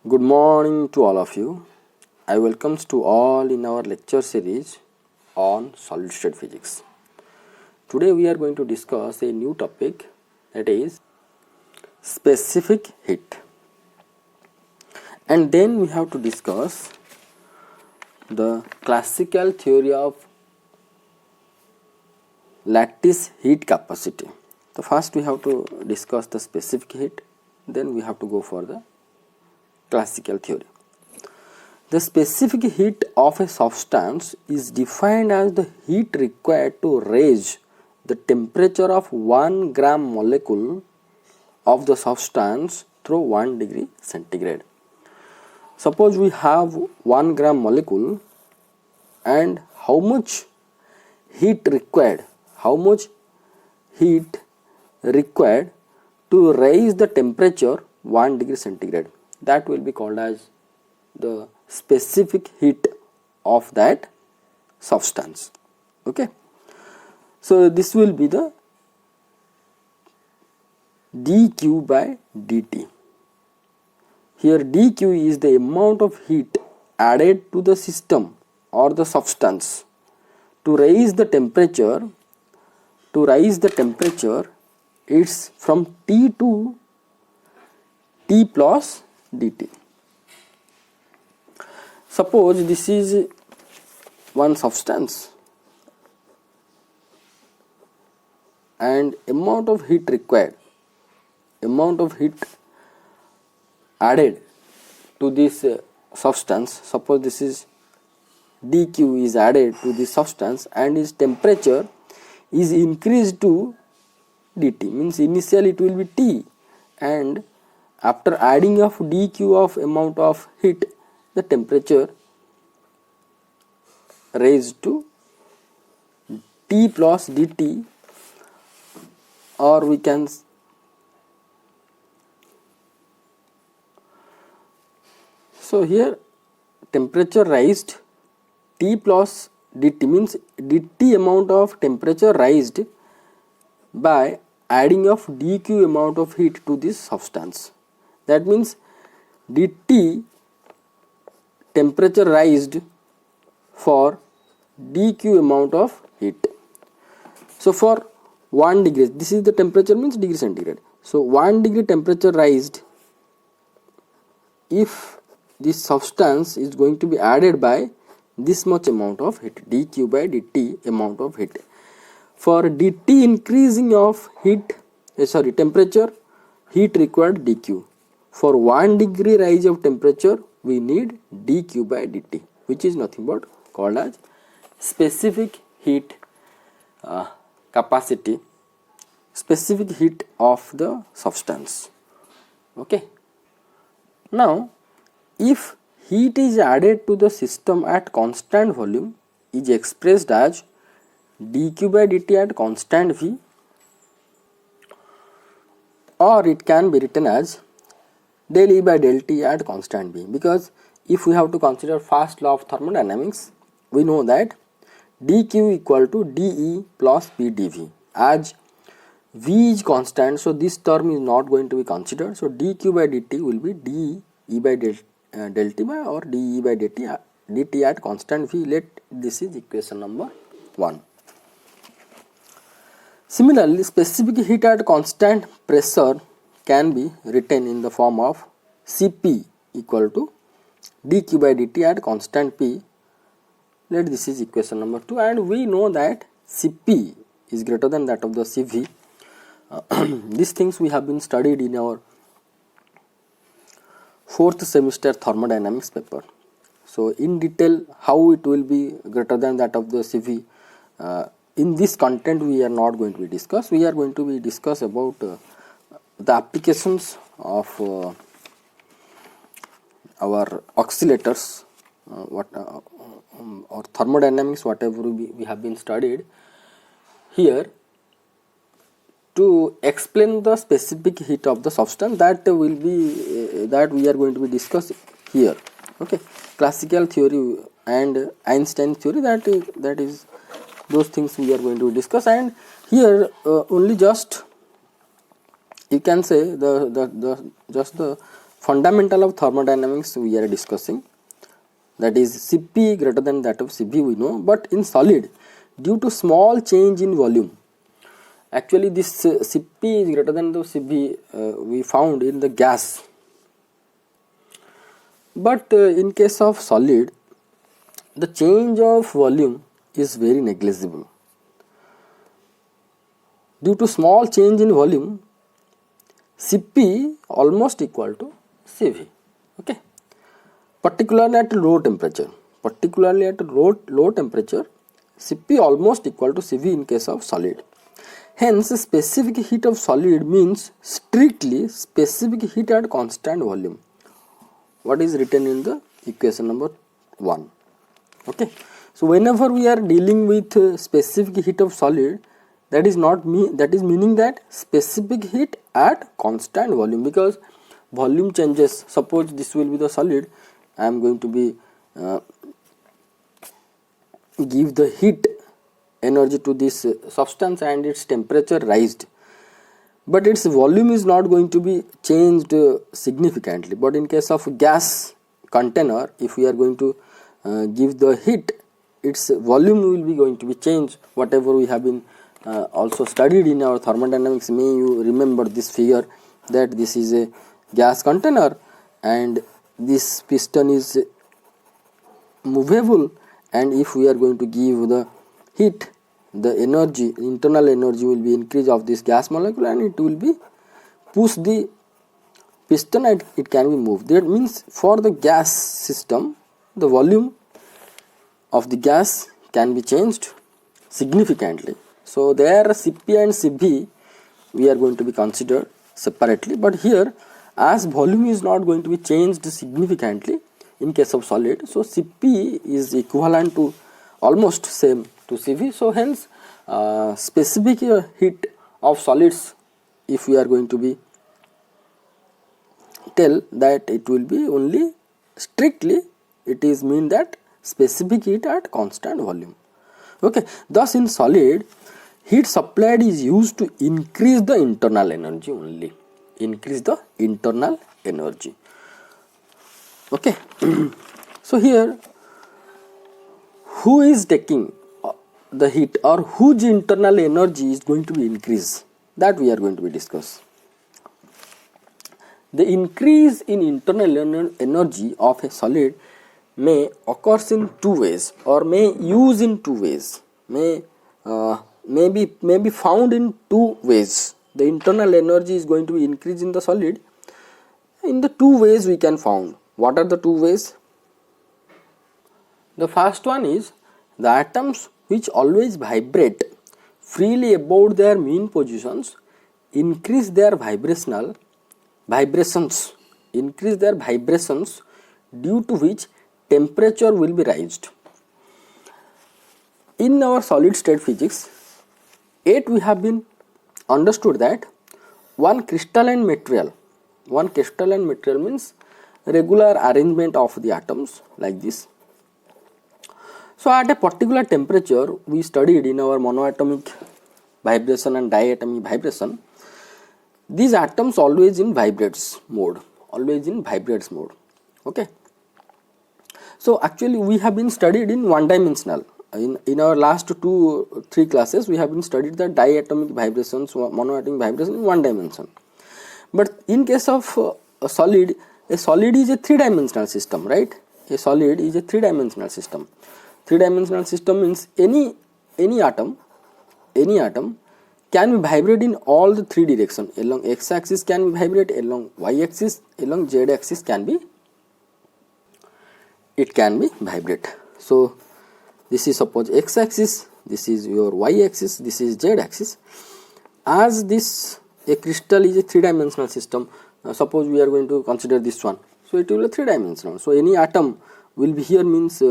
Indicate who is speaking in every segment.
Speaker 1: Good morning to all of you. I welcomes to all in our lecture series on solid state physics. Today we are going to discuss a new topic, that is specific heat. And then we have to discuss the classical theory of lattice heat capacity. So first we have to discuss the specific heat, then we have to go for the classical theory. The specific heat of a substance is defined as the heat required to raise the temperature of 1 gram molecule of the substance through 1 degree centigrade. Suppose we have 1 gram molecule, and how much heat required to raise the temperature 1 degree centigrade, that will be called as the specific heat of that substance. Okay, so this will be the dq by dt. Here dq is the amount of heat added to the system or the substance to raise the temperature. It's from T to T plus dt. Suppose this is one substance and amount of heat added to this substance. Suppose this is dq is added to this substance and its temperature is increased to dt, means initially it will be T, and after adding of dq of amount of heat, the temperature raised to T plus dt, or we can so here temperature raised T plus dt means dt amount of temperature raised by adding of dq amount of heat to this substance. That means dt temperature raised for dq amount of heat. So for 1 degree, this is the temperature, means degree centigrade. So 1 degree temperature raised, if this substance is going to be added by this much amount of heat, dq by dt amount of heat. For dt increasing of temperature, heat required dq. For 1 degree rise of temperature, we need dq by dt, which is nothing but called as specific heat capacity, specific heat of the substance. Okay. Now, if heat is added to the system at constant volume, is expressed as dq by dt at constant V, or it can be written as del E by del T at constant V. Because if we have to consider first law of thermodynamics, we know that dq equal to dE plus P dV. As V is constant, so this term is not going to be considered. So dq by dt will be dE by del T by or dE by dt at constant V. Let this is equation number 1. Similarly, specific heat at constant pressure can be written in the form of Cp equal to dq by dt at constant P. Let this is equation number 2, and we know that Cp is greater than that of the Cv. These things we have been studied in our 4th semester thermodynamics paper. So in detail how it will be greater than that of the Cv, in this content we are not going to be discuss. We are going to be discuss about the applications of our oscillators, or thermodynamics, whatever we have been studied here, to explain the specific heat of the substance. That will be that we are going to be discuss here. Okay, classical theory and Einstein theory, that is those things we are going to discuss. And here only just you can say the fundamental of thermodynamics we are discussing, that is Cp greater than that of Cv we know, but in solid, due to small change in volume, actually this Cp is greater than the Cv we found in the gas, but in case of solid the change of volume is very negligible. Due to small change in volume, Cp almost equal to Cv. Okay, particularly at low temperature. Low temperature, Cp almost equal to Cv in case of solid. Hence, specific heat of solid means strictly specific heat at constant volume. What is written in the equation number 1. Okay, so whenever we are dealing with specific heat of solid, that is meaning that specific heat at constant volume, because volume changes. Suppose this will be the solid, I am going to be give the heat energy to this substance and its temperature raised, but its volume is not going to be changed significantly. But in case of gas container, if we are going to give the heat, its volume will be going to be changed. Whatever we have been also studied in our thermodynamics, may you remember this figure, that this is a gas container and this piston is movable, and if we are going to give the heat, the energy, internal energy will be increase of this gas molecule and it will be push the piston and it can be moved. That means for the gas system, the volume of the gas can be changed significantly. So there Cp and Cv we are going to be considered separately, but here as volume is not going to be changed significantly in case of solid, so Cp is equivalent to almost same to Cv. So hence specific heat of solids, if we are going to be tell that it will be only strictly, it is mean that specific heat at constant volume. Okay, thus in solid, heat supplied is used to increase the internal energy only, increase the internal energy. Okay, so here who is taking the heat or whose internal energy is going to be increased, that we are going to be discuss. The increase in internal energy of a solid may occurs in two ways, or may use in two ways, may be found in two ways. The internal energy is going to be increased in the solid in the two ways we can found. What are the two ways? The first one is the atoms which always vibrate freely about their mean positions increase their vibrations, due to which temperature will be raised. In our solid state physics, yet we have been understood that one crystalline material means regular arrangement of the atoms like this. So at a particular temperature, we studied in our monoatomic vibration and diatomic vibration, these atoms always in vibrates mode. Okay, so actually we have been studied in one dimensional. In our last 2-3 classes we have been studied the diatomic vibrations, monoatomic vibration in one dimension. But in case of a solid is a three-dimensional system, right? A solid is a three-dimensional system. Three-dimensional system means any atom can be vibrate in all the three directions. Along x-axis can be vibrate, along y-axis, along z-axis can be vibrate. So this is suppose x-axis, this is your y-axis, this is z-axis. As this a crystal is a three-dimensional system, suppose we are going to consider this one, so it will be three-dimensional. So any atom will be here means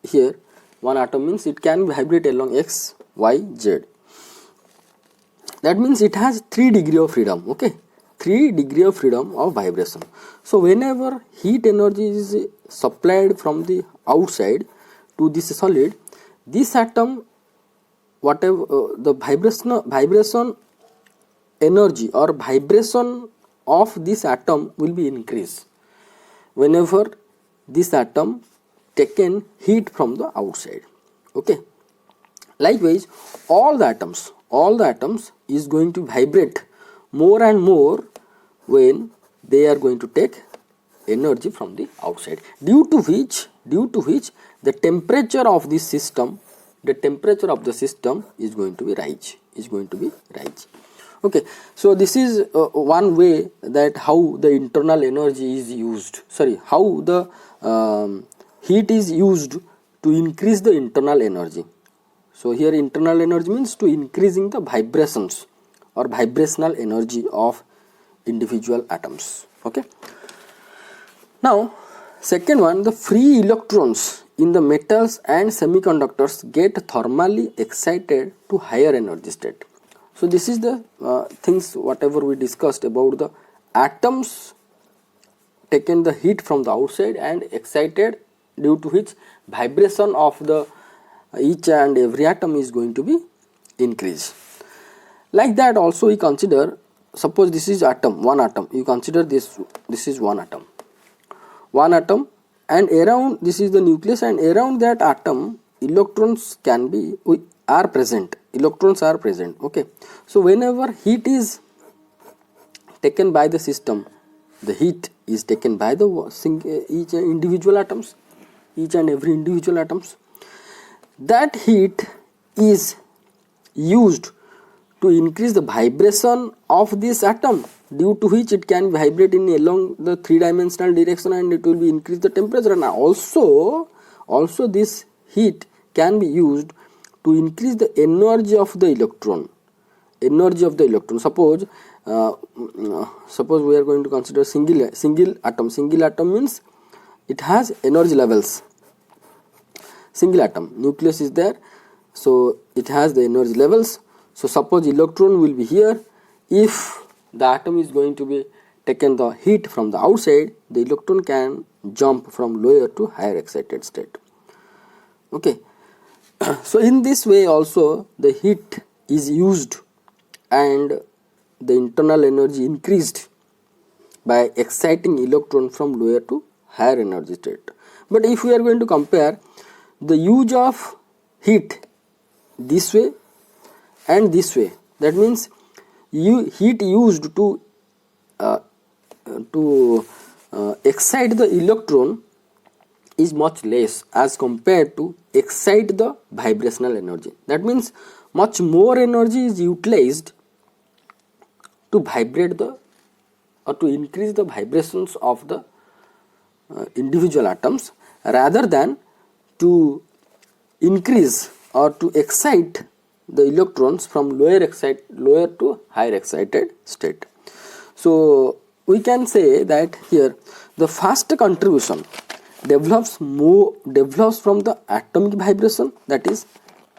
Speaker 1: here one atom means it can vibrate along x, y, z. That means it has 3 degrees of freedom. Okay, 3 degrees of freedom of vibration. So whenever heat energy is supplied from the outside to this solid, this atom, whatever the vibration energy or vibration of this atom will be increased whenever this atom taken heat from the outside. Okay. Likewise, all the atoms is going to vibrate more and more when they are going to take energy from the outside, due to which the temperature of this system, the temperature of the system is going to be rise. Okay, so this is one way that how the internal energy is used, how the heat is used to increase the internal energy. So here internal energy means to increasing the vibrations or vibrational energy of individual atoms. Okay. Now second one, the free electrons in the metals and semiconductors get thermally excited to higher energy state. So this is the things whatever we discussed about the atoms taken the heat from the outside and excited, due to which vibration of the each and every atom is going to be increased. Like that also we consider, suppose this is atom, one atom, you consider this is one atom, and around this is the nucleus, and around that atom electrons are present. Okay, so whenever heat is taken by the system, the heat is taken by the each and every individual atoms. That heat is used to increase the vibration of this atom, due to which it can vibrate in along the three-dimensional direction, and it will be increase the temperature. And also this heat can be used to increase the energy of the electron. Suppose we are going to consider single atom. Single atom means it has energy levels. Single atom, nucleus is there, so it has the energy levels. So suppose electron will be here. If the atom is going to be taken the heat from the outside, the electron can jump from lower to higher excited state. Okay. So in this way also the heat is used and the internal energy increased by exciting electron from lower to higher energy state. But if we are going to compare the use of heat this way and this way, that means heat used to excite the electron is much less as compared to excite the vibrational energy. That means much more energy is utilized to vibrate the or to increase the vibrations of the individual atoms, rather than to increase or to excite the electrons from lower to higher excited state. So we can say that here the first contribution develops from the atomic vibration, that is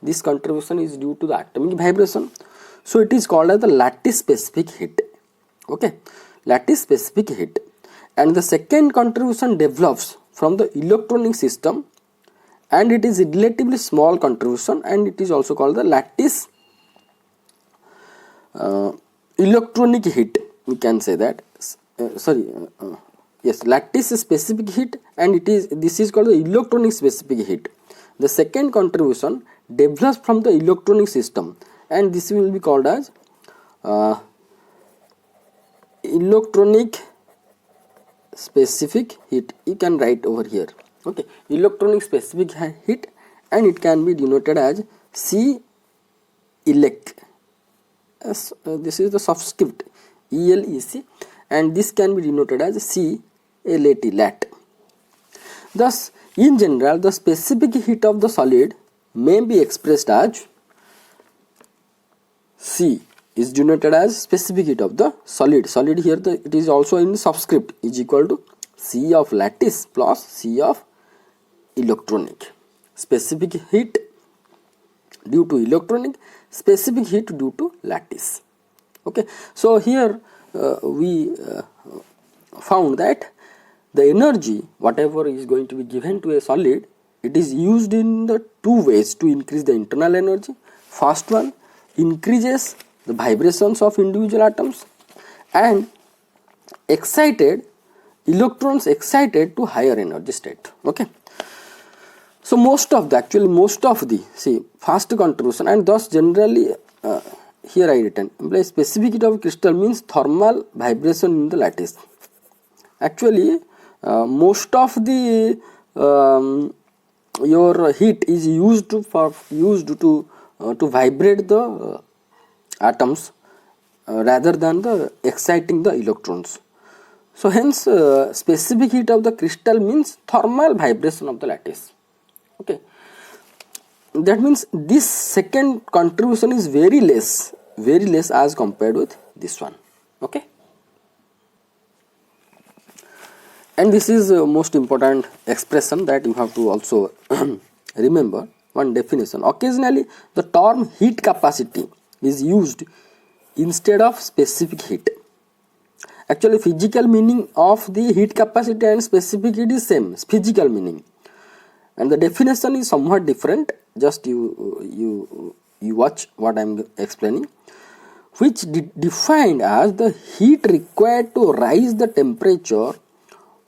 Speaker 1: this contribution is due to the atomic vibration. So it is called as the lattice specific heat. Okay, lattice specific heat. And the second contribution develops from the electronic system, and it is a relatively small contribution, and it is also called the lattice electronic heat. We can say that yes, lattice specific heat, and this is called the electronic specific heat. The second contribution develops from the electronic system, and this will be called as electronic specific heat. You can write over here. Okay, electronic specific heat, and it can be denoted as C elect. This is the subscript ELEC, and this can be denoted as C lat. Thus, in general, the specific heat of the solid may be expressed as C is denoted as specific heat of the solid. Solid here it is also in subscript is equal to C of lattice plus C of electronic. Specific heat due to electronic, specific heat due to lattice. Okay, so here we found that the energy whatever is going to be given to a solid, it is used in the two ways to increase the internal energy. First one increases the vibrations of individual atoms, and excited, electrons excited to higher energy state. Okay. So most of the see fast contribution, and thus generally here I written implies specific heat of crystal means thermal vibration in the lattice. Actually most of the your heat is used to vibrate the atoms rather than the exciting the electrons. So hence specific heat of the crystal means thermal vibration of the lattice. Okay, that means this second contribution is very less as compared with this one. Okay, and this is most important expression that you have to also remember. One definition: occasionally the term heat capacity is used instead of specific heat. Actually physical meaning of the heat capacity and specific heat is same, physical meaning, and the definition is somewhat different. Just you watch what I am explaining, which defined as the heat required to rise the temperature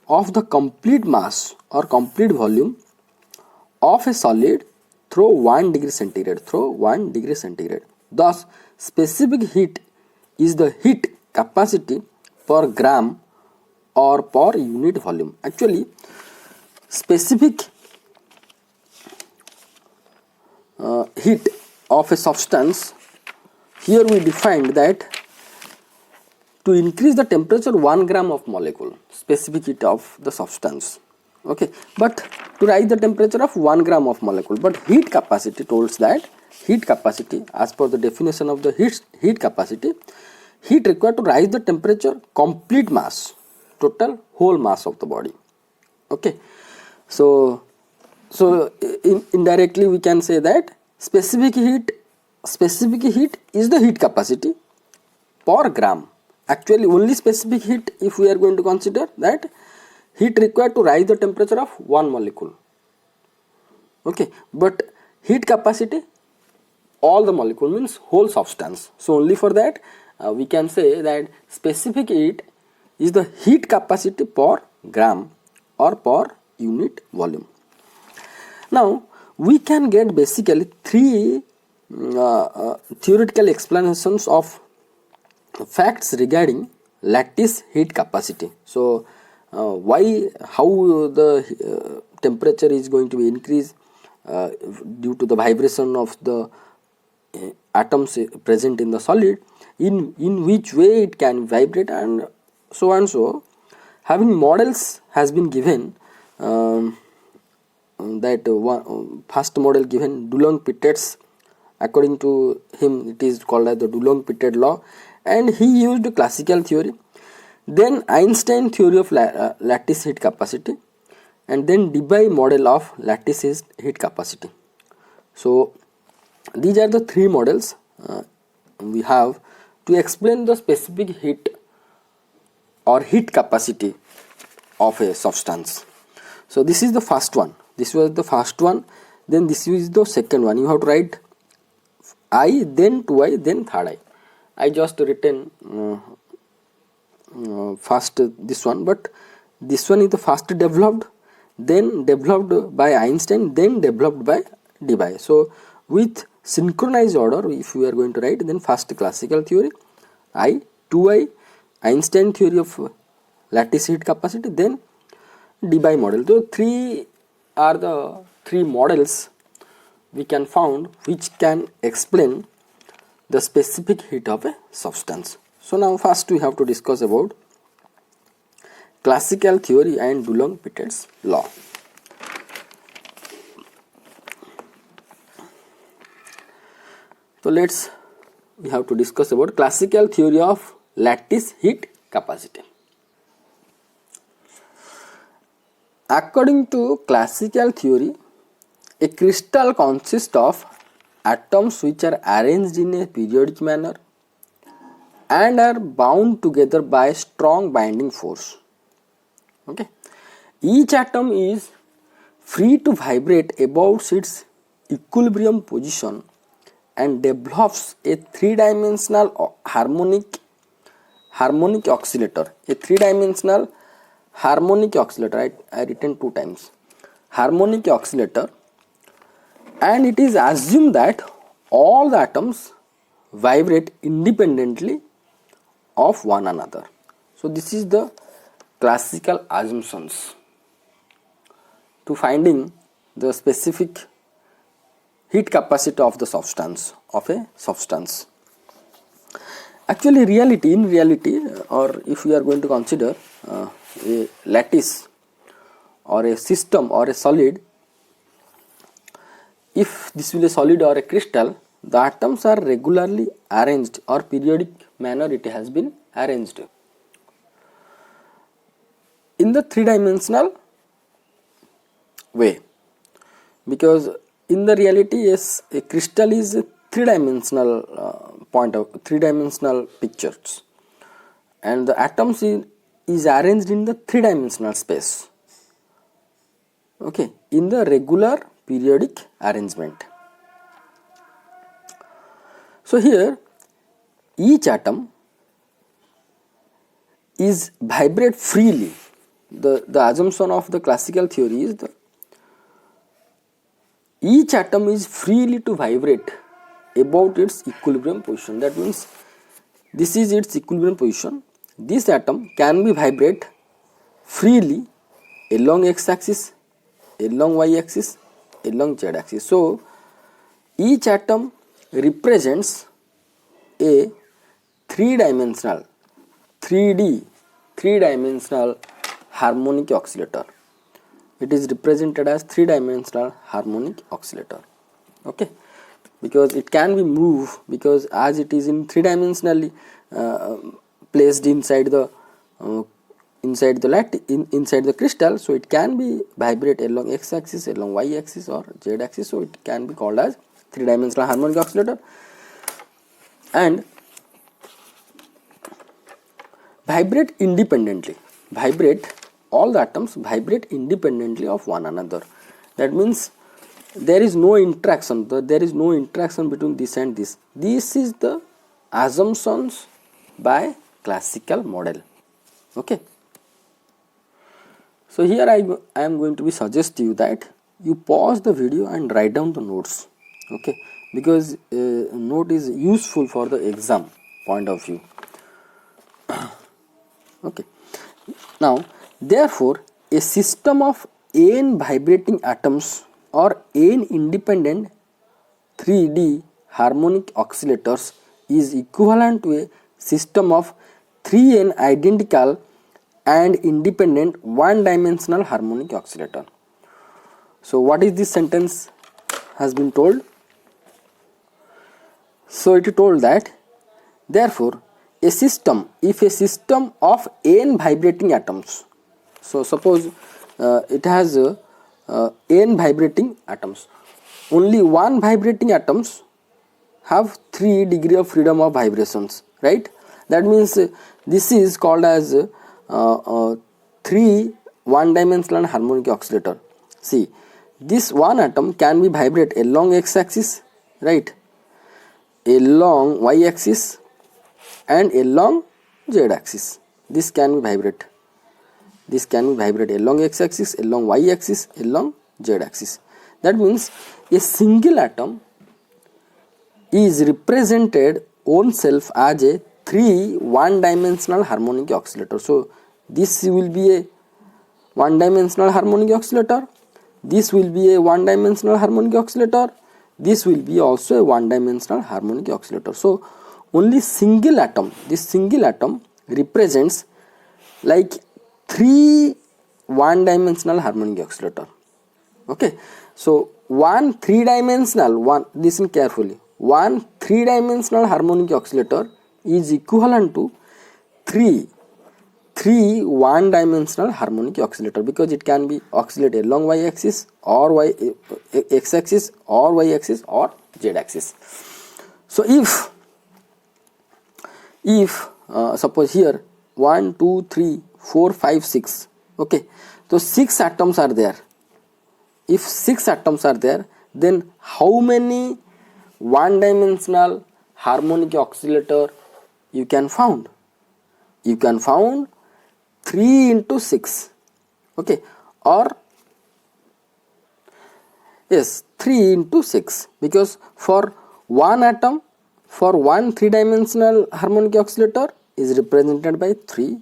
Speaker 1: of the complete mass or complete volume of a solid through 1 degree centigrade. Thus specific heat is the heat capacity per gram or per unit volume. Actually specific heat of a substance, here we defined that to increase the temperature 1 gram of molecule, specific heat of the substance. Okay, but to rise the temperature of 1 gram of molecule, but heat capacity tells that heat capacity, as per the definition of the heat capacity, heat required to rise the temperature complete mass, total whole mass of the body. Okay, so indirectly we can say that specific heat is the heat capacity per gram. Actually only specific heat, if we are going to consider that heat required to rise the temperature of one molecule. Okay, but heat capacity all the molecule means whole substance. So only for that we can say that specific heat is the heat capacity per gram or per unit volume. Now we can get basically three theoretical explanations of facts regarding lattice heat capacity. So how the temperature is going to be increased due to the vibration of the atoms present in the solid, in which way it can vibrate, and so on. So having models has been given, that one first model given Dulong-Petit's. According to him it is called as the Dulong-Petit law, and he used classical theory, then Einstein theory of lattice heat capacity, and then Debye model of lattice heat capacity. So these are the three models we have to explain the specific heat or heat capacity of a substance. So this is the first one. This was the first one. Then this is the second one. You have to write I, then 2I, then third I. I just written first this one, but this one is the first developed, then developed by Einstein, then developed by Debye. So with synchronized order, if we are going to write, then first classical theory, I, 2I, Einstein theory of lattice heat capacity, then Debye model. So three are the three models we can found which can explain the specific heat of a substance. So now first we have to discuss about classical theory and Dulong-Petit's law. So we have to discuss about classical theory of lattice heat capacity. According to classical theory, a crystal consists of atoms which are arranged in a periodic manner and are bound together by a strong binding force. Okay, each atom is free to vibrate about its equilibrium position and develops a three-dimensional harmonic oscillator, a three-dimensional harmonic oscillator, I written 2 times, harmonic oscillator, and it is assumed that all the atoms vibrate independently of one another. So this is the classical assumptions to finding the specific heat capacity of the substance, of a substance. Actually in reality, or if we are going to consider a lattice or a system or a solid, if this will be a solid or a crystal, the atoms are regularly arranged, or periodic manner it has been arranged in the three-dimensional way, because in the reality, yes, a crystal is a three-dimensional three-dimensional pictures, and the atoms is arranged in the three-dimensional space, okay, in the regular periodic arrangement. So here each atom is vibrate freely. The assumption of the classical theory is that each atom is freely to vibrate about its equilibrium position. That means this is its equilibrium position. This atom can be vibrate freely along x-axis, along y-axis, along z-axis. So each atom represents a three-dimensional harmonic oscillator. It is represented as three-dimensional harmonic oscillator, okay, because it can be moved, because as it is in three-dimensionally placed inside the inside the crystal, so it can be vibrate along x-axis, along y-axis or z-axis, so it can be called as three-dimensional harmonic oscillator. And vibrate independently, all the atoms vibrate independently of one another. That means there is no interaction, between this and this. This is the assumptions by classical model, okay. So here I am going to be suggest you that you pause the video and write down the notes, okay, because note is useful for the exam point of view. Okay. Now, therefore, a system of n vibrating atoms or n independent 3D harmonic oscillators is equivalent to a system of 3n identical and independent one-dimensional harmonic oscillator. So, what is this sentence has been told? So, it is told that therefore, if a system of n vibrating atoms, so suppose it has n vibrating atoms, only one vibrating atoms have 3 degree of freedom of vibrations, right? That means this is called as 3 one-dimensional harmonic oscillator. See, this one atom can be vibrate along x-axis, right, along y-axis and along z-axis. This can be vibrate along x-axis, along y-axis, along z-axis. That means a single atom is represented own self as a 3 one-dimensional harmonic oscillator. So this will be a one-dimensional harmonic oscillator, this will be a one-dimensional harmonic oscillator, this will be also a one-dimensional harmonic oscillator. So only this single atom represents like 3 one-dimensional harmonic oscillator, okay. So one three-dimensional, listen carefully, one three-dimensional harmonic oscillator is equivalent to 3 one-dimensional harmonic oscillator, because it can be oscillate along y-axis or x-axis or y-axis or z-axis. So if suppose here 1, 2, 3, 4, 5, 6, okay, so 6 atoms are there. If 6 atoms are there, then how many one-dimensional harmonic oscillator you can found? you can found 3 into 6, okay, or yes, 3 into 6, because for one atom, for one 3-dimensional harmonic oscillator is represented by 3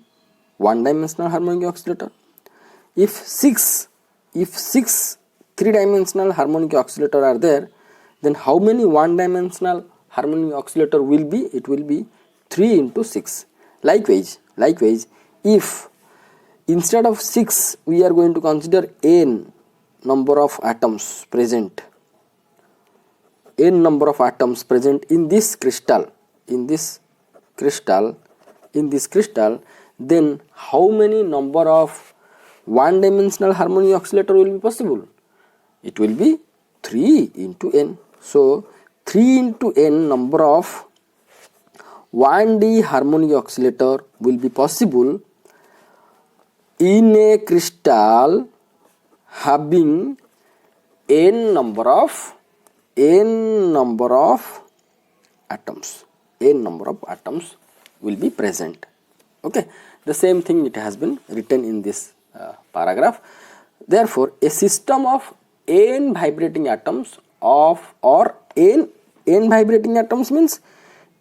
Speaker 1: 1-dimensional harmonic oscillator. If 6 3-dimensional harmonic oscillator are there, then how many 1-dimensional harmonic oscillator will be? It will be 3 into 6. Likewise, if instead of 6 we are going to consider n number of atoms present, in this crystal, then how many number of 1-dimensional harmonic oscillator will be possible? It will be 3 into n. So 3 into n number of 1D harmonic oscillator will be possible in a crystal having n number of atoms. N number of atoms will be present. Okay, the same thing it has been written in this paragraph. Therefore, a system of n vibrating atoms or n vibrating atoms means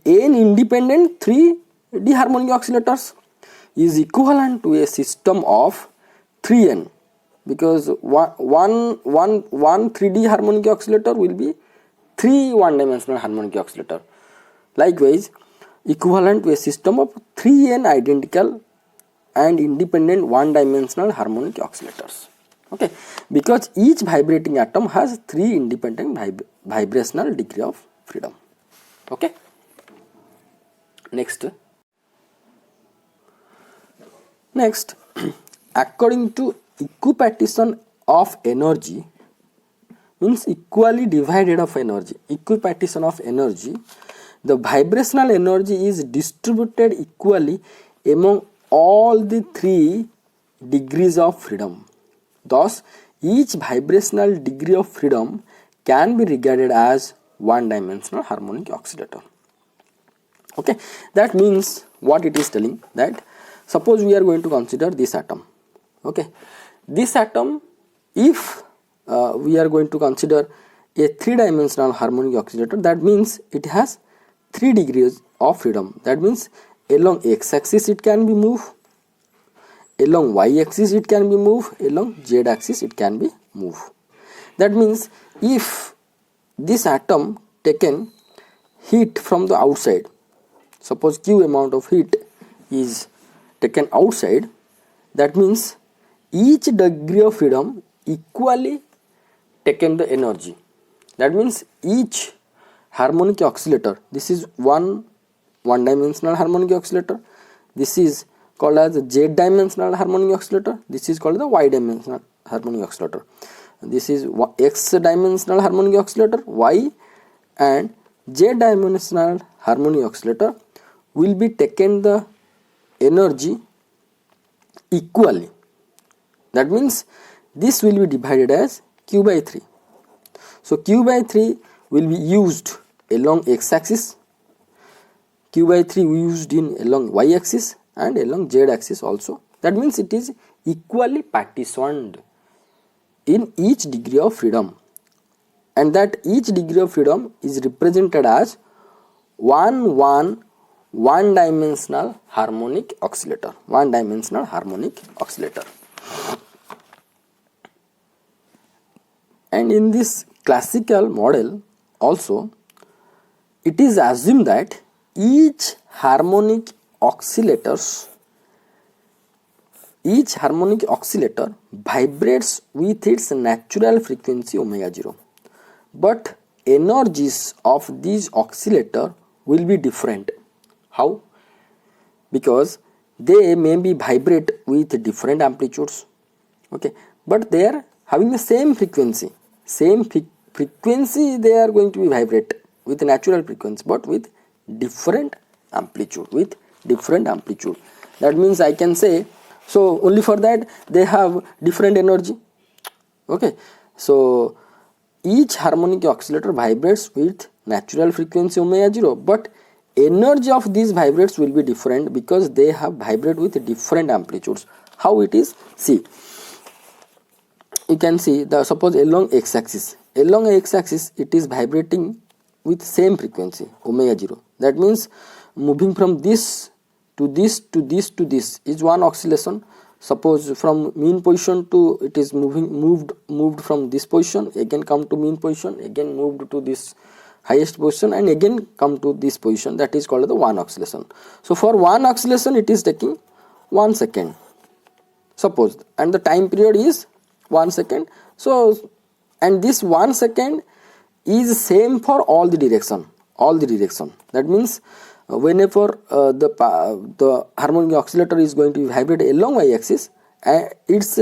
Speaker 1: n independent 3D harmonic oscillators is equivalent to a system of 3n, because one 3D harmonic oscillator will be 3 1-dimensional harmonic oscillator. Likewise, equivalent to a system of 3n identical and independent 1-dimensional harmonic oscillators. Okay, because each vibrating atom has 3 independent vibrational degree of freedom. Okay, next according to equipartition of energy, means equally divided of energy, equipartition of energy, the vibrational energy is distributed equally among all the 3 degrees of freedom. Thus, each vibrational degree of freedom can be regarded as 1-dimensional harmonic oscillator. Okay, that means what it is telling, that suppose we are going to consider this atom. Okay, this atom, if we are going to consider a 3-dimensional harmonic oscillator, that means it has 3 degrees of freedom. That means along x-axis it can be moved, along y-axis it can be moved, along z-axis it can be moved. That means if this atom taken heat from the outside, suppose q amount of heat is taken outside, that means each degree of freedom equally taken the energy. That means each harmonic oscillator, this is one-dimensional harmonic oscillator, this is called as a z-dimensional harmonic oscillator, this is called the y-dimensional harmonic oscillator, this is x-dimensional harmonic oscillator, y and z-dimensional harmonic oscillator will be taken the energy equally. That means this will be divided as q by 3. So q by 3 will be used along x-axis, q by 3 used in along y-axis and along z-axis also. That means it is equally partitioned in each degree of freedom, and that each degree of freedom is represented as 1-dimensional harmonic oscillator, 1-dimensional harmonic oscillator. And in this classical model also, it is assumed that each harmonic oscillator vibrates with its natural frequency omega 0, but energies of these oscillator will be different. How? Because they may be vibrate with different amplitudes, okay, but they are having the same frequency, they are going to be vibrate with natural frequency but with different amplitude, That means I can say, so only for that they have different energy. Okay, so each harmonic oscillator vibrates with natural frequency omega 0, but energy of these vibrates will be different because they have vibrate with different amplitudes. How it is? See, you can see the suppose along x-axis it is vibrating with same frequency omega 0. That means moving from this to this to this to this is one oscillation. Suppose from mean position to it is moved from this position, again come to mean position, again moved to this highest position, and again come to this position. That is called the one oscillation. So for one oscillation it is taking 1 second, suppose, and the time period is 1 second. So, and this 1 second is same for all the direction. That means whenever the harmonic oscillator is going to vibrate along y-axis, its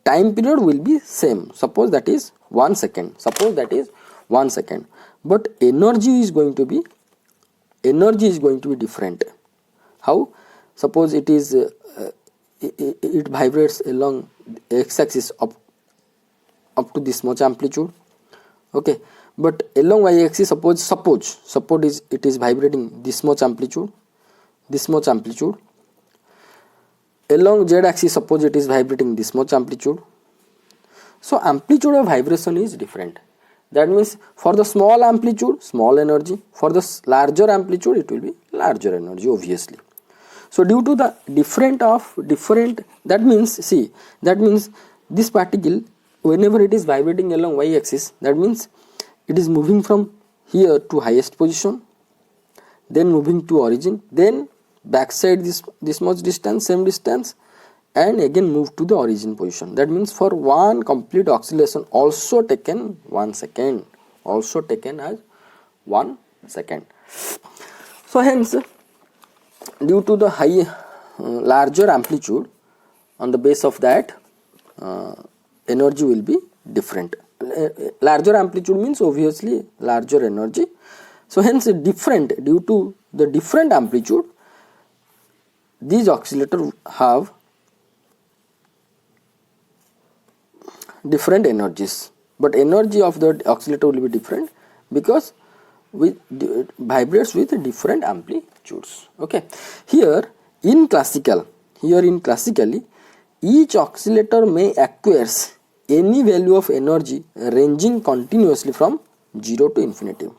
Speaker 1: time period will be same. Suppose that is 1 second. But energy is going to be different. How? Suppose it is it vibrates along x-axis up to this much amplitude. Okay, but along y-axis suppose it is vibrating this much amplitude. Along z-axis suppose it is vibrating this much amplitude. So amplitude of vibration is different. That means for the small amplitude, small energy, for the larger amplitude it will be larger energy, obviously. So due to the different, that means this particle whenever it is vibrating along y-axis, that means it is moving from here to highest position, then moving to origin, then backside this much distance, same distance, and again move to the origin position. That means for one complete oscillation also taken 1 second, also taken as 1 second. So hence, due to the larger amplitude, on the base of that energy will be different. Larger amplitude means obviously larger energy. So hence different, due to the different amplitude, these oscillators have different energies, but energy of the oscillator will be different because it vibrates with different amplitudes. Okay, here in classically each oscillator may acquires any value of energy ranging continuously from 0 to infinity.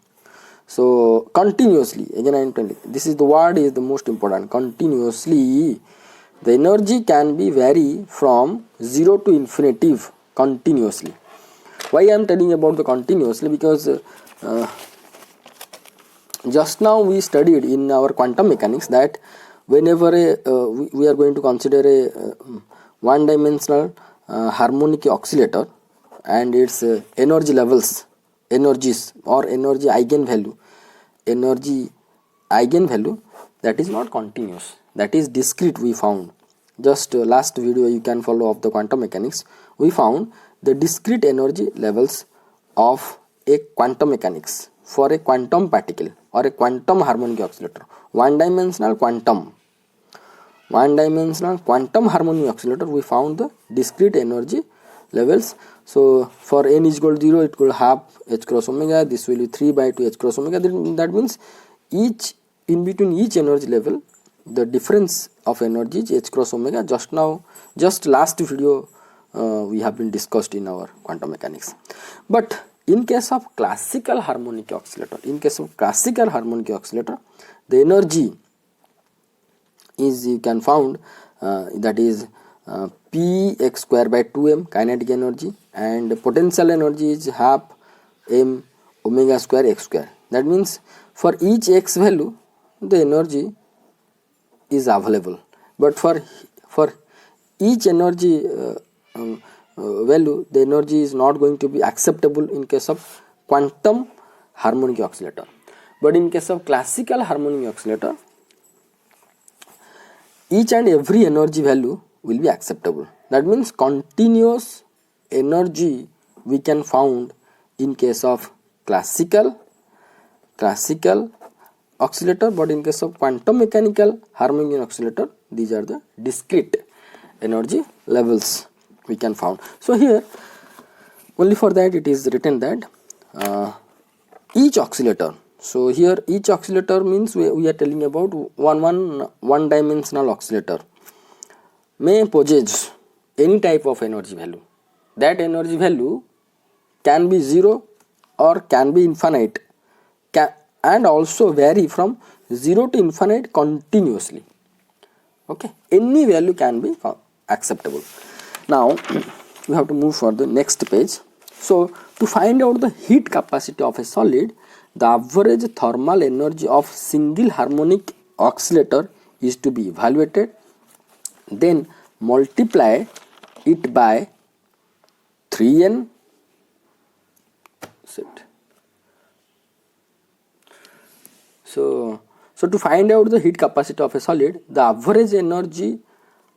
Speaker 1: So continuously, again I am telling, this is the word is the most important, continuously. The energy can be vary from 0 to infinity continuously. Why I am telling about the continuously? Because just now we studied in our quantum mechanics that whenever we are going to consider a one-dimensional harmonic oscillator and its energies or energy eigenvalue, that is not continuous, that is discrete. We found just last video, you can follow of the quantum mechanics, we found the discrete energy levels of a quantum mechanics for a quantum particle or a quantum harmonic oscillator. One-dimensional quantum harmonic oscillator, we found the discrete energy levels. So for n is equal to 0, it will half h cross omega, this will be 3 by 2 h cross omega. That means in between each energy level, the difference of energy is h cross omega. Just last video we have been discussed in our quantum mechanics. But in case of classical harmonic oscillator, the energy is, you can found that is px square by 2m kinetic energy, and potential energy is half m omega square x square. That means for each x value the energy is available, but for each energy value the energy is not going to be acceptable in case of quantum harmonic oscillator. But in case of classical harmonic oscillator, each and every energy value will be acceptable. That means continuous energy we can found in case of classical oscillator, but in case of quantum mechanical harmonic oscillator, these are the discrete energy levels we can found. So here only for that it is written that each oscillator, So here each oscillator means we are telling about one dimensional oscillator may possess any type of energy value. That energy value can be 0 or can be infinite, and also vary from 0 to infinite continuously. Okay, any value can be acceptable. Now we have to move for the next page. So to find out the heat capacity of a solid, the average thermal energy of single harmonic oscillator is to be evaluated, then multiply it by 3n. So to find out the heat capacity of a solid, the average energy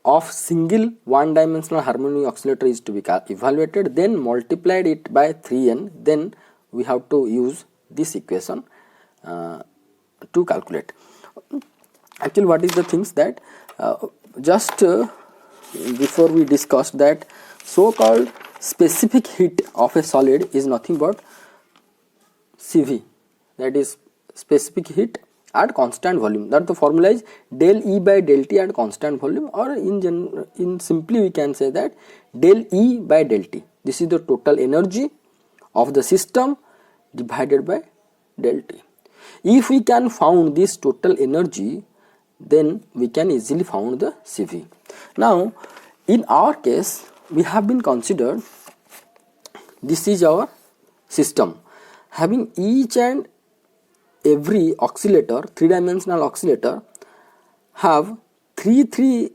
Speaker 1: of single one dimensional harmonic oscillator is to be evaluated, then multiplied it by 3n. Then we have to use this equation to calculate. Actually, what is the things that just before we discussed that so called specific heat of a solid is nothing but CV, that is specific heat at constant volume. That the formula is del E by del T at constant volume, or in simply we can say that del E by del T. This is the total energy of the system divided by del T. If we can found this total energy, then we can easily found the CV. Now in our case we have been considered, this is our system having each and every oscillator, three-dimensional oscillator have three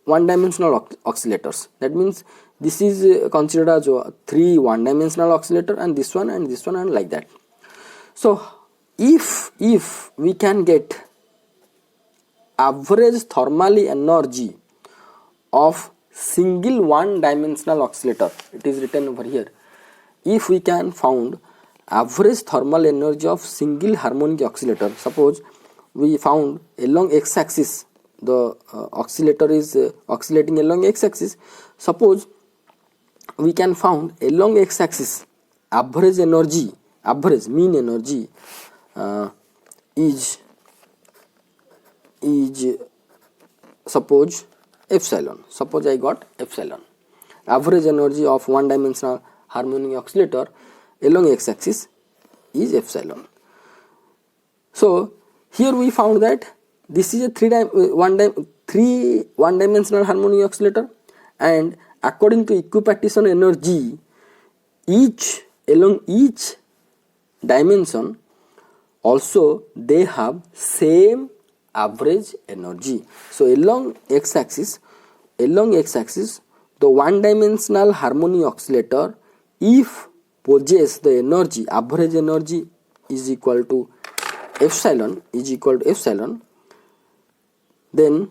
Speaker 1: one-dimensional oscillators. That means this is considered as 3 one-dimensional oscillator, and this one and like that. So if we can get average thermal energy of single one-dimensional oscillator, it is written over here. If we can found average thermal energy of single harmonic oscillator, suppose we found along x-axis, the oscillator is oscillating along x-axis. Suppose we can found along x-axis average energy, average mean energy is suppose epsilon. Suppose I got epsilon. Average energy of one dimensional harmonic oscillator along x-axis is epsilon. So here we found that this is a three one-dimensional harmonic oscillator, and according to equipartition energy, along each dimension also they have same average energy. So along x-axis, the one-dimensional harmonic oscillator, if possess the energy, average energy is equal to epsilon, then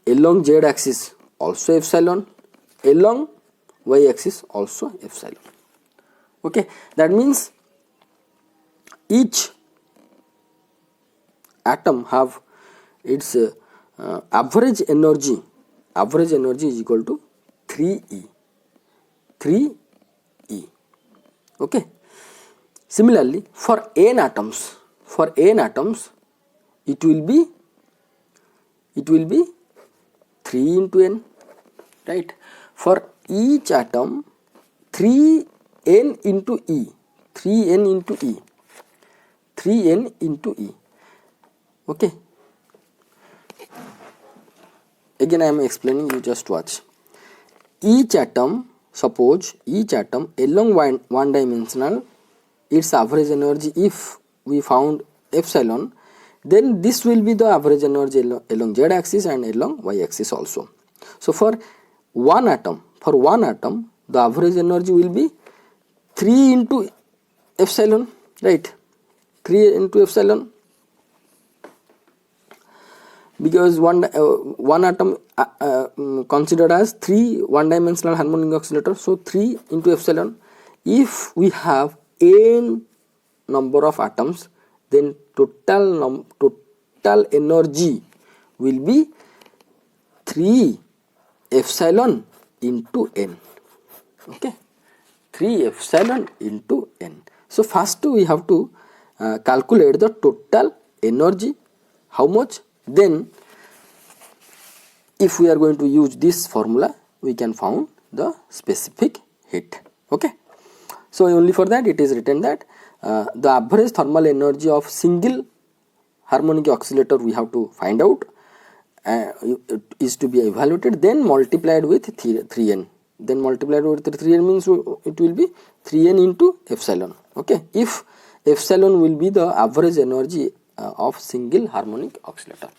Speaker 1: along z-axis also epsilon, along y-axis also epsilon. Okay, that means each atom have its average energy is equal to 3E. Okay. Similarly, for n atoms, it will be 3 into n, right? For each atom, 3n into E. Okay. Again I am explaining, you just watch. Each atom, suppose each atom along one dimensional, its average energy, if we found epsilon, then this will be the average energy along z axis and along y axis also. So for one atom, the average energy will be 3 into epsilon, right? 3 into epsilon, because one atom considered as 3 one-dimensional harmonic oscillator, so 3 into epsilon. If we have n number of atoms, then total energy will be 3 epsilon into n. Okay, 3 epsilon into n. So first we have to calculate the total energy, how much, then if we are going to use this formula we can found the specific heat. Okay, so only for that it is written that the average thermal energy of single harmonic oscillator we have to find out, it is to be evaluated, then multiplied with 3n. Then multiplied with 3n means it will be 3n into epsilon. Okay, if epsilon will be the average energy of single harmonic oscillator.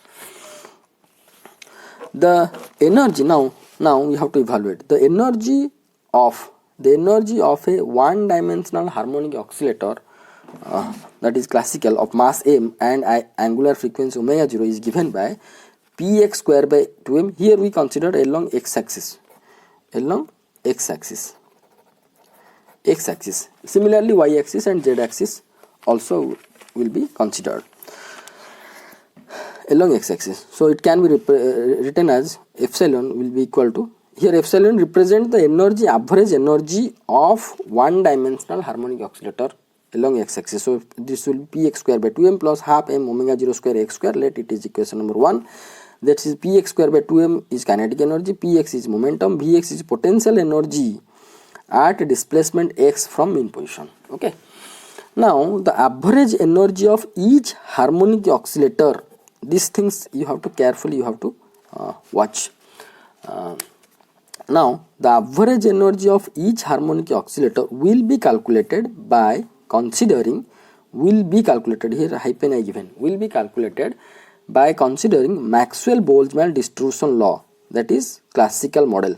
Speaker 1: The energy now we have to evaluate the energy of a one dimensional harmonic oscillator that is classical of mass m and angular frequency omega 0 is given by px square by 2m. Here we consider along x axis. Similarly y axis and z axis also will be considered along x axis. So it can be written as epsilon will be equal to, here epsilon represents the average energy of one dimensional harmonic oscillator along x axis. So this will be px square by 2m plus half m omega 0 square x square. Let it is equation number 1. That is px square by 2m is kinetic energy, px is momentum, vx is potential energy at displacement x from mean position. Okay, now the average energy of each harmonic oscillator, these things you have to carefully watch. Now the average energy of each harmonic oscillator will be calculated by considering, here hyphen I given, will be calculated by considering Maxwell-Boltzmann distribution law, that is classical model.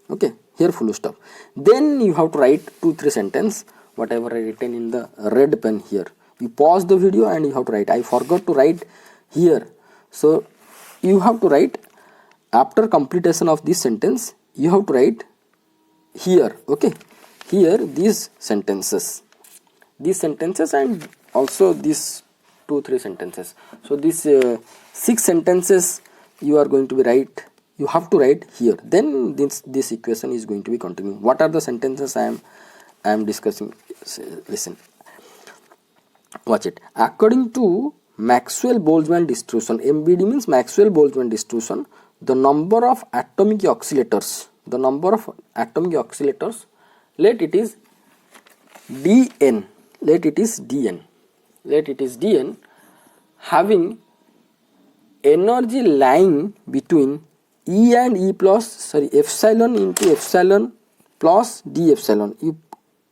Speaker 1: Okay, here full stop. Then you have to write 2-3 sentence whatever I written in the red pen here. You pause the video and you have to write. I forgot to write here, so you have to write after completion of this sentence. You have to write here. Okay, here these sentences and also these 2-3 sentences. So these 6 sentences you are going to be write. You have to write here. Then this equation is going to be continuing. What are the sentences I am discussing? Listen. Watch it. According to Maxwell-Boltzmann distribution, MBD means Maxwell-Boltzmann distribution, the number of atomic oscillators, let it is dn, having energy lying between E and E plus, epsilon into epsilon plus d epsilon. You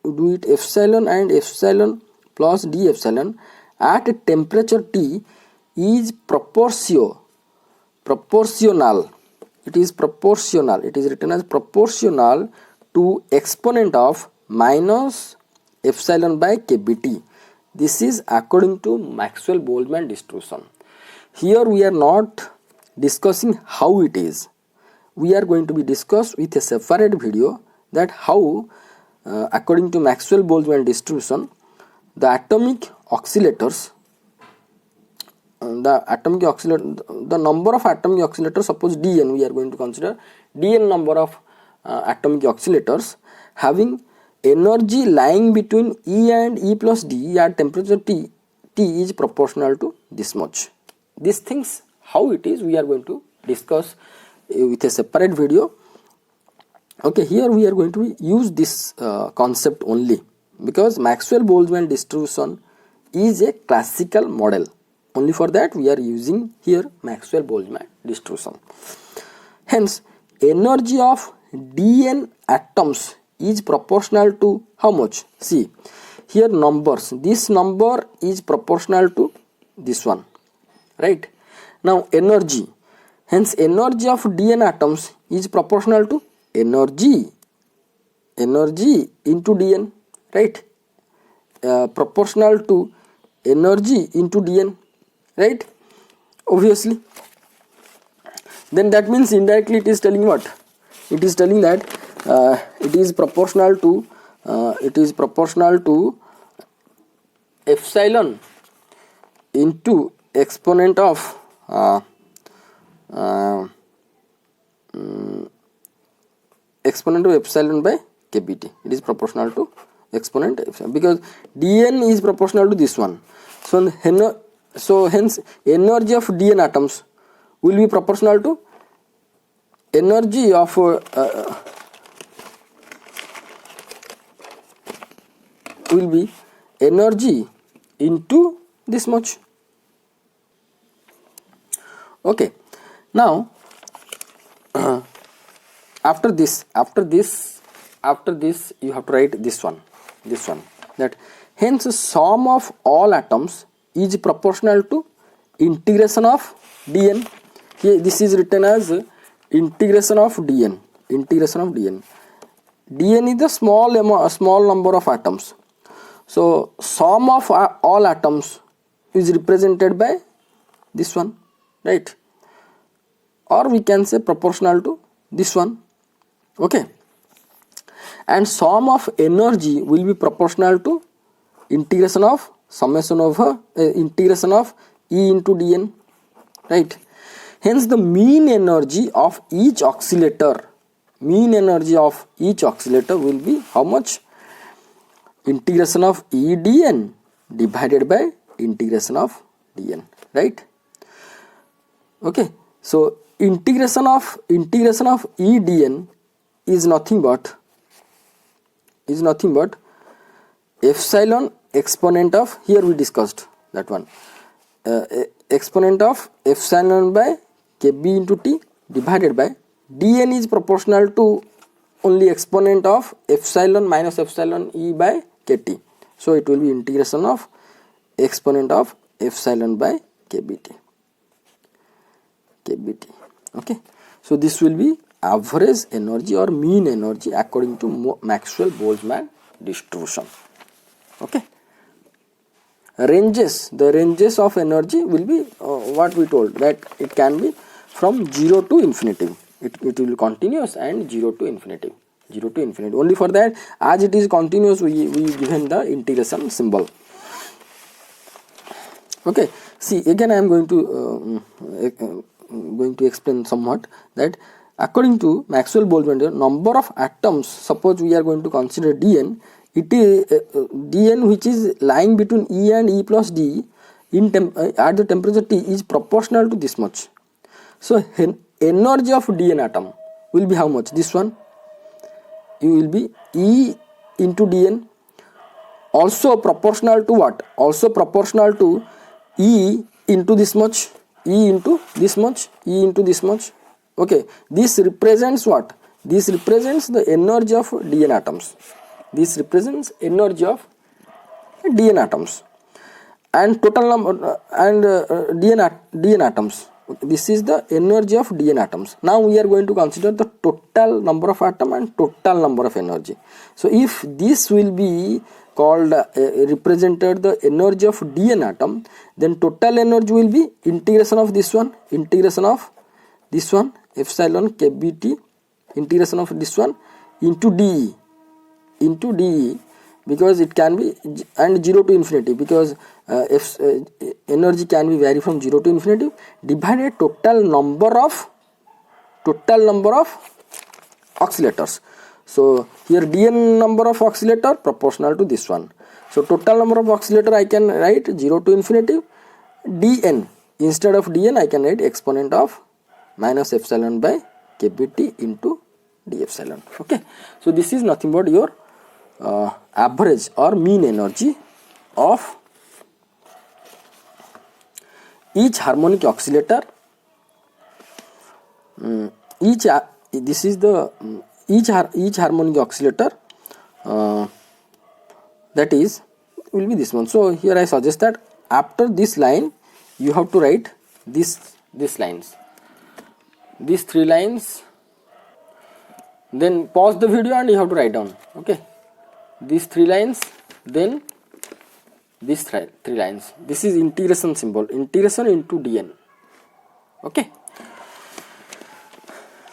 Speaker 1: do it epsilon and epsilon plus d epsilon at a temperature T is proportional. It is written as proportional to exponent of minus epsilon by kBt. This is according to Maxwell-Boltzmann distribution. Here we are not discussing how it is. We are going to be discussed with a separate video that how according to Maxwell-Boltzmann distribution the atomic oscillators, the number of atomic oscillators, suppose dn, we are going to consider dn number of atomic oscillators having energy lying between E and E plus D at temperature T is proportional to this much. These things how it is we are going to discuss with a separate video. Okay, here we are going to use this concept only because Maxwell-Boltzmann distribution is a classical model. Only for that we are using here Maxwell-Boltzmann distribution. Hence, energy of dn atoms is proportional to how much? See, here numbers. This number is proportional to this one, right? Now energy. Hence, energy of dn atoms is proportional to energy into dn, right? Proportional to energy into dn, right? Obviously. Then that means indirectly it is telling what? It is telling that it is proportional to epsilon into exponent of epsilon by kBt. It is proportional to exponent epsilon, because dn is proportional to this one. So hence energy of dn atoms will be proportional to energy of will be energy into this much. Okay, now after this you have to write this one, that hence sum of all atoms is proportional to integration of dn. Here this is written as integration of dn. dn is the small number of atoms. So sum of all atoms is represented by this one, right? Or we can say proportional to this one. Okay, and sum of energy will be proportional to integration of summation over integration of E into dn, right? Hence the mean energy of each oscillator will be how much? Integration of E dn divided by integration of dn, right? Okay, so integration of E dn is nothing but epsilon exponent of, here we discussed that one, exponent of epsilon by kb into t divided by dn is proportional to only exponent of epsilon minus epsilon e by kt. So it will be integration of exponent of epsilon by kbt. Okay, so this will be average energy or mean energy according to Maxwell-Boltzmann distribution. Okay, the ranges of energy will be what we told, that it can be from 0 to infinity. It will be continuous and 0 to infinity. Only for that, as it is continuous, we given the integration symbol. Okay, see again I am going to explain somewhat that according to Maxwell-Boltzmann, number of atoms, suppose we are going to consider dn, it is dn which is lying between E and E plus D at the temperature T is proportional to this much. So energy of dn atom will be how much? This one, it will be E into dn, also proportional to what? Also proportional to E into this much, E into this much. Okay, this represents what? This represents the energy of dn atoms. And total number and dn atoms. This is the energy of dn atoms. Now we are going to consider the total number of atom and total number of energy. So if this will be called represented the energy of dn atom, then total energy will be integration of this one, epsilon kbt, integration of this one into dE, because it can be and 0 to infinity, because energy can be vary from 0 to infinity, divided total number of oscillators. So here dn number of oscillator proportional to this one. So total number of oscillator I can write 0 to infinity dn. Instead of dn I can write exponent of minus epsilon by kbt into d epsilon. Okay, so this is nothing but your average or mean energy of each harmonic oscillator. Each harmonic oscillator that is will be this one. So here I suggest that after this line you have to write these lines, these 3 lines, then pause the video and you have to write down. Okay, these 3 lines, then these 3 lines. This is integration symbol, integration into dn. Okay,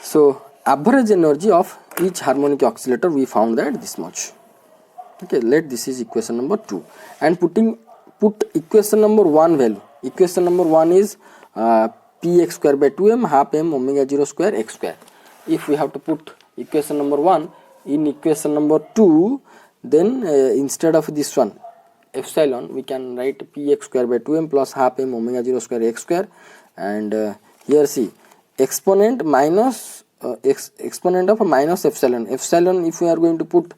Speaker 1: so average energy of each harmonic oscillator we found that this much. Okay, this is equation number 2, and put equation number 1 value. Equation number 1 is px square by 2m half m omega 0 square x square. If we have to put equation number 1 in equation number 2, then instead of this one epsilon, we can write px square by 2m plus half m omega 0 square x square, and here see exponent minus exponent of minus epsilon. Epsilon, if we are going to put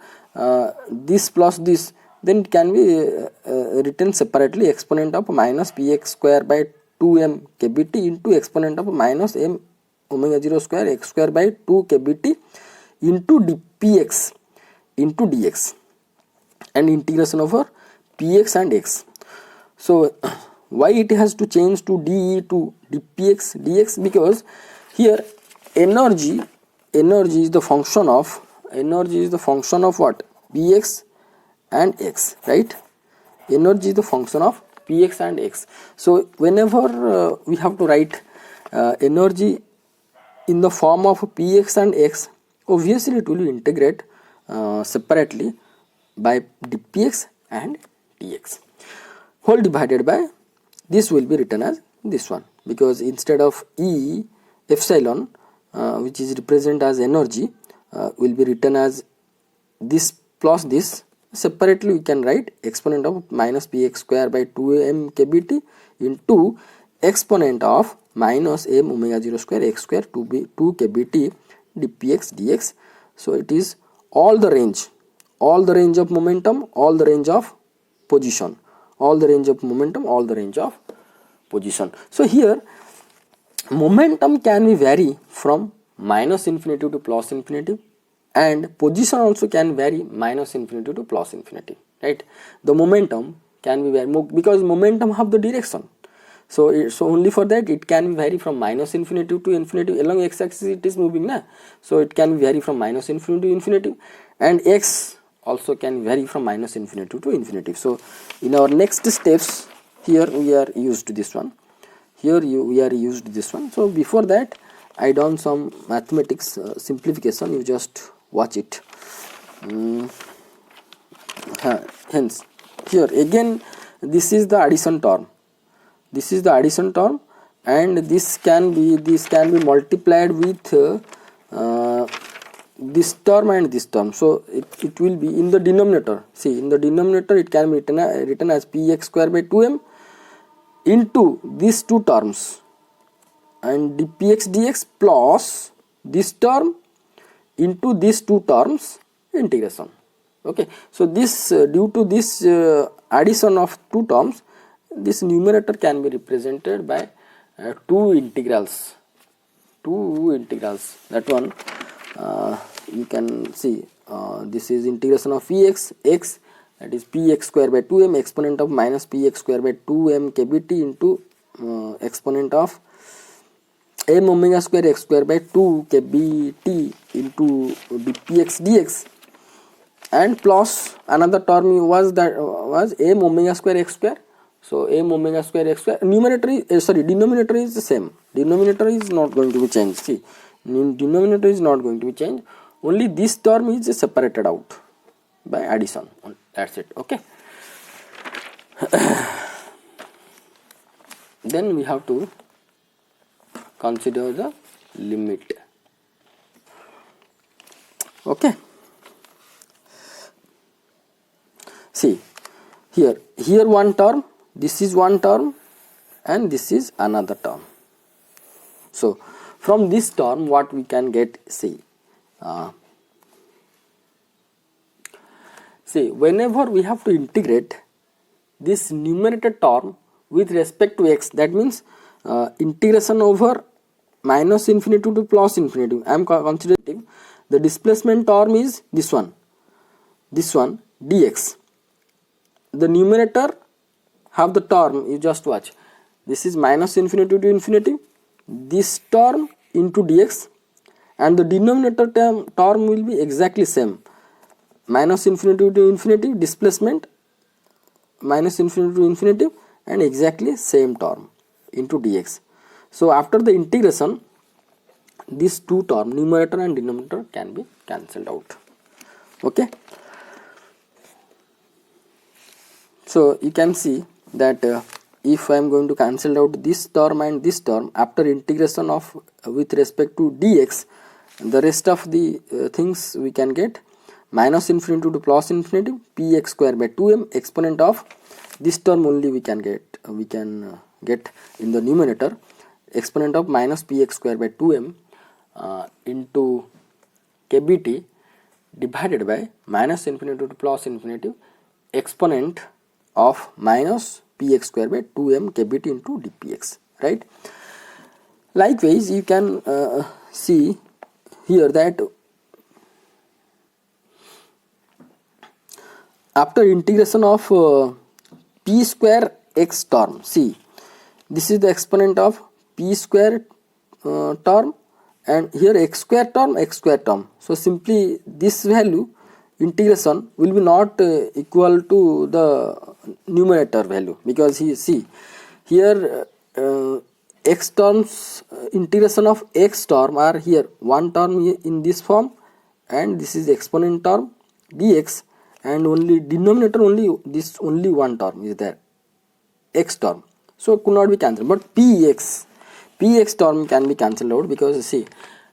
Speaker 1: this plus this, then it can be written separately, exponent of minus px square by 2m kbt into exponent of minus m omega 0 square x square by 2 kbt into dpx into dx, and integration over px and x. So why it has to change to dE to dpx dx? Because here energy is the function of what? Px and x, right? Energy is the function of px and x. So whenever we have to write energy in the form of px and x, obviously it will integrate separately by dpx and dx, whole divided by this will be written as this one, because instead of E epsilon which is represented as energy will be written as this plus this. Separately we can write exponent of minus px square by 2m kbt into exponent of minus m omega 0 square x square 2 kbt dpx dx. So it is all the range of momentum, all the range of position, all the range of momentum, all the range of position. So here momentum can be vary from minus infinity to plus infinity, and position also can vary minus infinity to plus infinity, right? The momentum can be vary because momentum have the direction. So only for that it can vary from minus infinity to infinity. Along x-axis it is moving, na? So it can vary from minus infinity to infinity, and x also can vary from minus infinity to infinity. So in our next steps, here we are used to this one. We are used to this one. So before that, I done some mathematics simplification. You just watch it. Hence, here again, this is the addition term. This is the addition term, and this can be multiplied with this term and this term. So it will be in the denominator. See, in the denominator it can be written as px square by 2m into these two terms, and dpx dx plus this term into these two terms integration. Okay, so this due to this addition of two terms, this numerator can be represented by two integrals. That one you can see this is integration of px x, that is px square by 2m exponent of minus px square by 2m kbt into exponent of m omega square x square by 2 kbt into dpx dx, and plus another term was m omega square x square. So m omega square x square, denominator is the same. Denominator is not going to be changed. See, denominator is not going to be changed. Only this term is separated out by addition. That's it. Okay. Then we have to consider the limit. Okay. See, here one term, this is one term, and this is another term. So from this term what we can get, see whenever we have to integrate this numerator term with respect to x, that means integration over minus infinity to plus infinity, I am considering the displacement term is this one dx. The numerator have the term, you just watch, this is minus infinity to infinity, this term into dx, and the denominator term will be exactly same, minus infinity to infinity, displacement minus infinity to infinity, and exactly same term into dx. So after the integration, these two terms, numerator and denominator, can be cancelled out. Okay. So you can see that if I am going to cancel out this term and this term, after integration of with respect to dx, the rest of the things we can get minus infinity to plus infinity px square by 2m exponent of this term only we can get in the numerator, exponent of minus px square by 2m into kbt divided by minus infinity to plus infinity exponent of minus px square by 2m kbt into dpx, right? Likewise, you can see here that after integration of p square x term, see, this is the exponent of p square term, and here x square term. So simply this value integration will be not equal to the numerator value, because here x terms, integration of x term are here one term in this form, and this is exponent term dx, and only denominator only one term is there, x term, so could not be cancelled. But px term can be cancelled out, because see,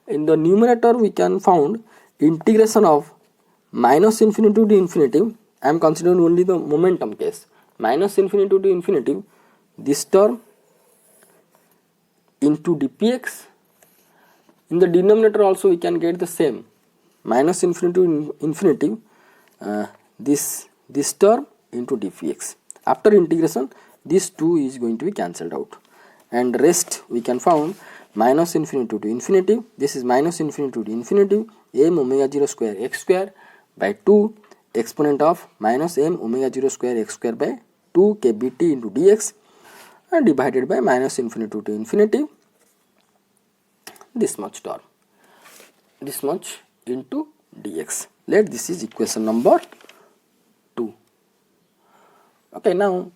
Speaker 1: in the numerator we can found integration of minus infinity to infinity. I am considering only the momentum case, minus infinity to infinity this term into dpx. In the denominator also we can get the same, minus infinity to infinity this term into dpx. After integration, this 2 is going to be cancelled out, and rest we can found minus infinity to infinity, this is minus infinity to infinity m omega 0 square x square by 2 exponent of minus m omega 0 square x square by 2 kbt into dx, and divided by minus infinity to infinity this much term, this much into dx. Let this is equation number 2. Okay, now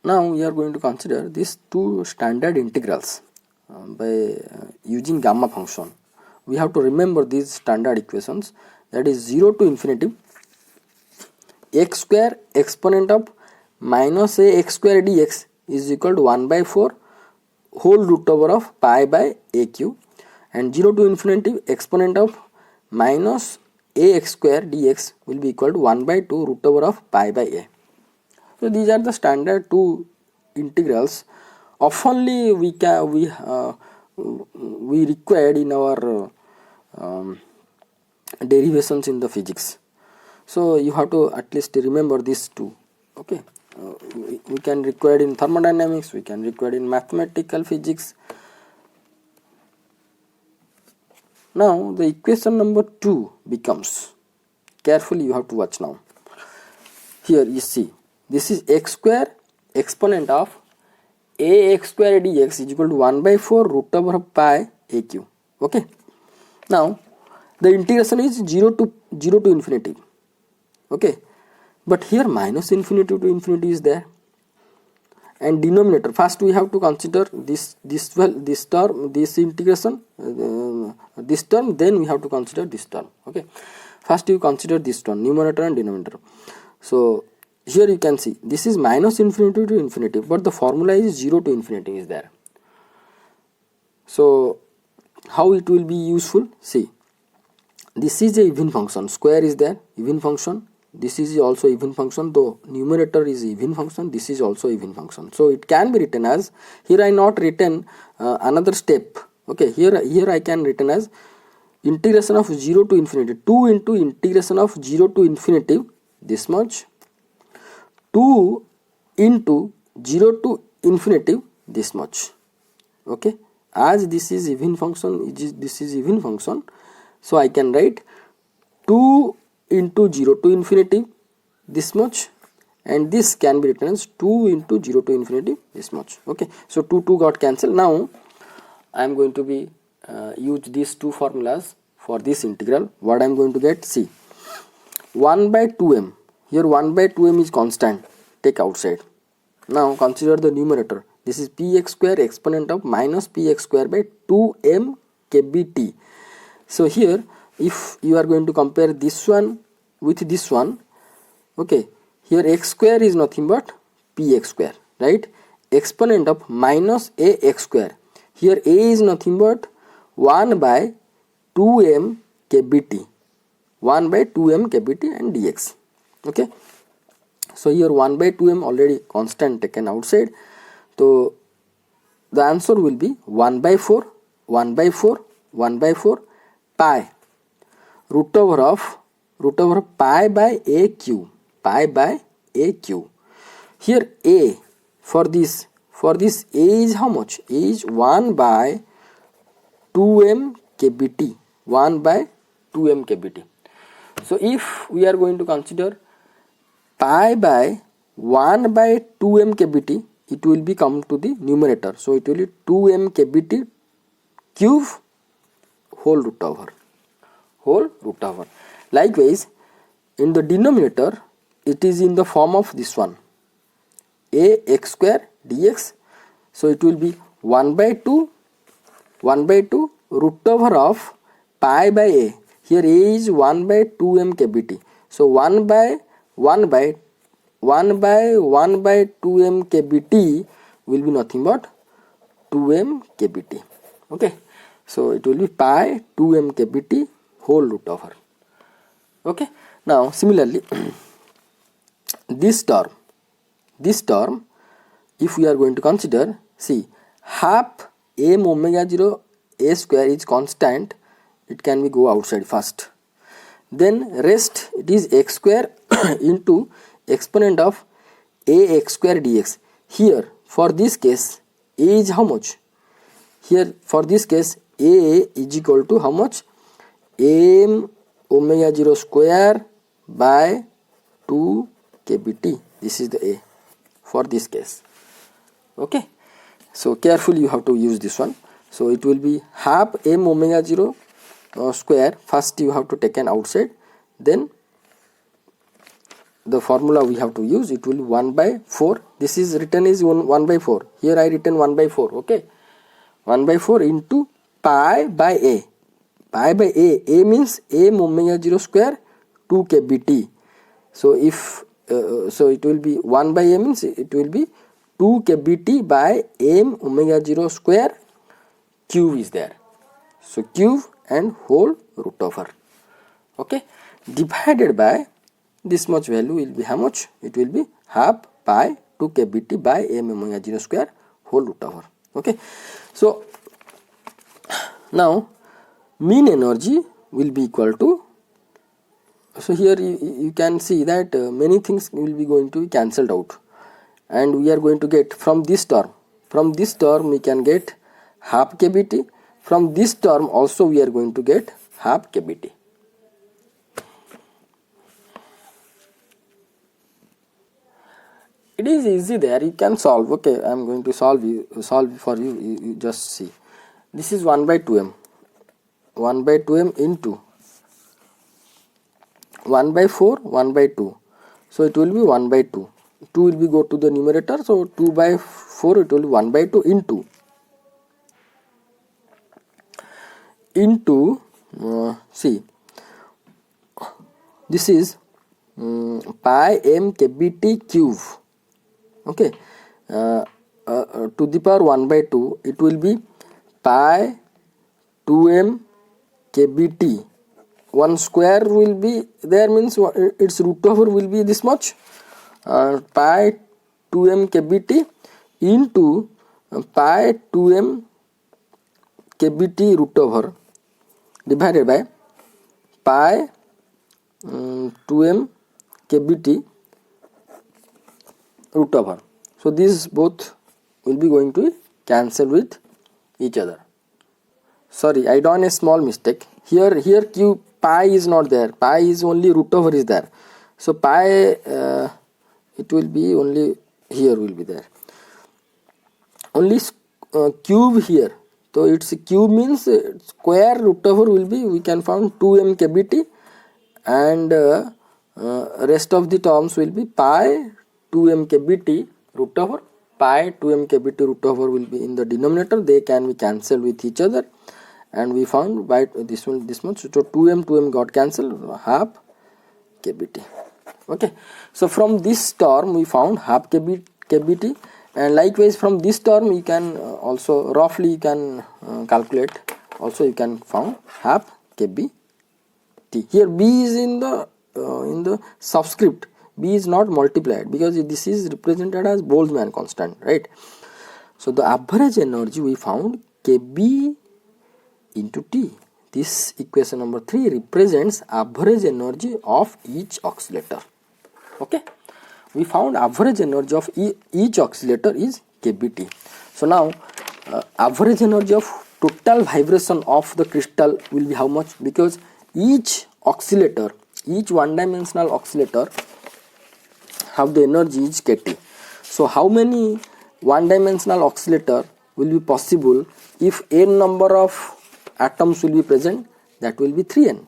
Speaker 1: we are going to consider these two standard integrals by using gamma function. We have to remember these standard equations, that is 0 to infinity x square exponent of minus a x square dx is equal to 1 by 4 whole root over of pi by aq, and 0 to infinity exponent of minus ax square dx will be equal to 1 by 2 root over of pi by a. So these are the standard two integrals oftenly we required in our derivations in the physics. So you have to at least remember these two. Okay, we can require in thermodynamics, we can require in mathematical physics. Now the equation number 2 becomes, carefully you have to watch now. Here you see, this is x square exponent of ax square dx is equal to 1 by 4 root over of pi aq. Okay, now the integration is 0 to infinity. Okay, but here minus infinity to infinity is there, and denominator, first we have to consider this term, this integration, this term, then we have to consider this term. Okay, first you consider this term, numerator and denominator. So here you can see this is minus infinity to infinity, but the formula is 0 to infinity is there. So how it will be useful? See, this is a even function, square is there, even function, this is also even function, though numerator is even function, this is also even function. So it can be written as, here I not written another step. Okay, here I can written as integration of 0 to infinity, 2 into integration of 0 to infinity this much, 2 into 0 to infinity this much. Okay, as this is even function, this is even function, so I can write 2 into 0 to infinity this much, and this can be written as 2 into 0 to infinity this much. Okay, so 2 got cancelled. Now I am going to be use these two formulas for this integral. What I am going to get? See, 1 by 2m, here 1 by 2m is constant, take outside. Now consider the numerator, this is px square exponent of minus px square by 2m kbt. So here if you are going to compare this one with this one, okay, here x square is nothing but px square, right? Exponent of minus ax square, here a is nothing but 1 by 2m kbt. 1 by 2m kbt and dx. Okay, so here 1 by 2m already constant taken outside, so the answer will be 1 by 4 1 by 4 1 by 4 pi root over of pi by a cube, pi by a cube. Here a for this a is how much? A is 1 by 2m kbt, 1 by 2m kbt. So if we are going to consider pi by 1 by 2m kbt, it will be come to the numerator, so it will be 2m kbt cube whole root over. Likewise, in the denominator it is in the form of this one, a x square dx, so it will be 1 by 2 root over of pi by a. Here a is 1 by 2m kbt, so 1 by 2m kbt will be nothing but 2m kbt. Okay, so it will be pi 2m kbt whole root over. Okay, now similarly this term if we are going to consider, see, half m omega 0 a square is constant, it can be go outside first, then rest it is x square into exponent of a x square dx. Here for this case a is how much? Here for this case a is equal to how much? M omega 0 square by 2 kbt. This is the a for this case. Okay, so carefully you have to use this one. So it will be half m omega 0 square, first you have to take an outside, then the formula we have to use, it will be 1 by 4. This is written is 1 by 4, here I written 1 by 4. Okay, 1 by 4 into pi by a. Pi by a means m omega 0 square 2 kbt. So if so it will be 1 by a means it will be 2 kbt by m omega 0 square cube is there. So cube and whole root over. Okay, divided by this much value will be how much? It will be half pi 2 kbt by m omega 0 square whole root over. Okay, so now mean energy will be equal to, so here you can see that many things will be going to be cancelled out, and we are going to get from this term we can get half kbt, from this term also we are going to get half kbt. It is easy there, you can solve. Okay, I am going to solve for you, you just see. This is 1 by 2m into 1 by 4 1 by 2, so it will be 1 by 2 will be go to the numerator, so 2 by 4 it will be 1 by 2 into see, this is pi m kbt cube. Okay, to the power 1 by 2 it will be pi 2m kbt. 1 square will be there, means its root over will be this much, pi 2m kbt into pi 2m kbt root over divided by pi 2m kbt root over. So these both will be going to cancel with each other. Sorry, I done a small mistake. Here q pi is not there, pi is only root over is there. So pi it will be only here will be there. Only cube here. So its cube means square root over will be, we can find 2m kbt, and rest of the terms will be pi 2m kbt root over, pi 2m kbt root over will be in the denominator, they can be cancelled with each other, and we found by this much, so 2m got cancelled, half kbt. Okay, so from this term we found half kbt, and likewise from this term you can also roughly you can calculate, also you can found half kb. T. Here B is in the subscript. B is not multiplied because this is represented as Boltzmann constant, right? So the average energy we found Kb into T. This equation number 3 represents average energy of each oscillator. Okay, we found average energy of each oscillator is kBt. So now average energy of total vibration of the crystal will be how much, because each oscillator, each one dimensional oscillator have the energy is kT. So how many one dimensional oscillator will be possible if n number of atoms will be present? That will be 3n.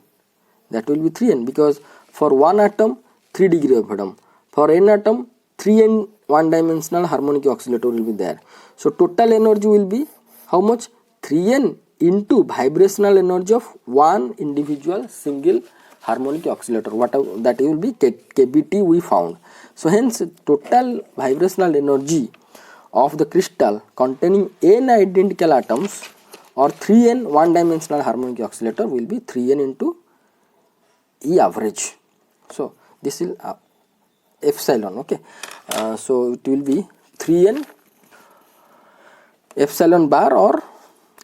Speaker 1: That will be 3n, because for one atom 3 degree of freedom, for n atom 3n one dimensional harmonic oscillator will be there. So total energy will be how much? 3n into vibrational energy of one individual single harmonic oscillator, whatever that will be kBt we found. So hence total vibrational energy of the crystal containing n identical atoms or 3n one dimensional harmonic oscillator will be 3n into E average. So this is epsilon. Okay, so it will be 3n epsilon bar, or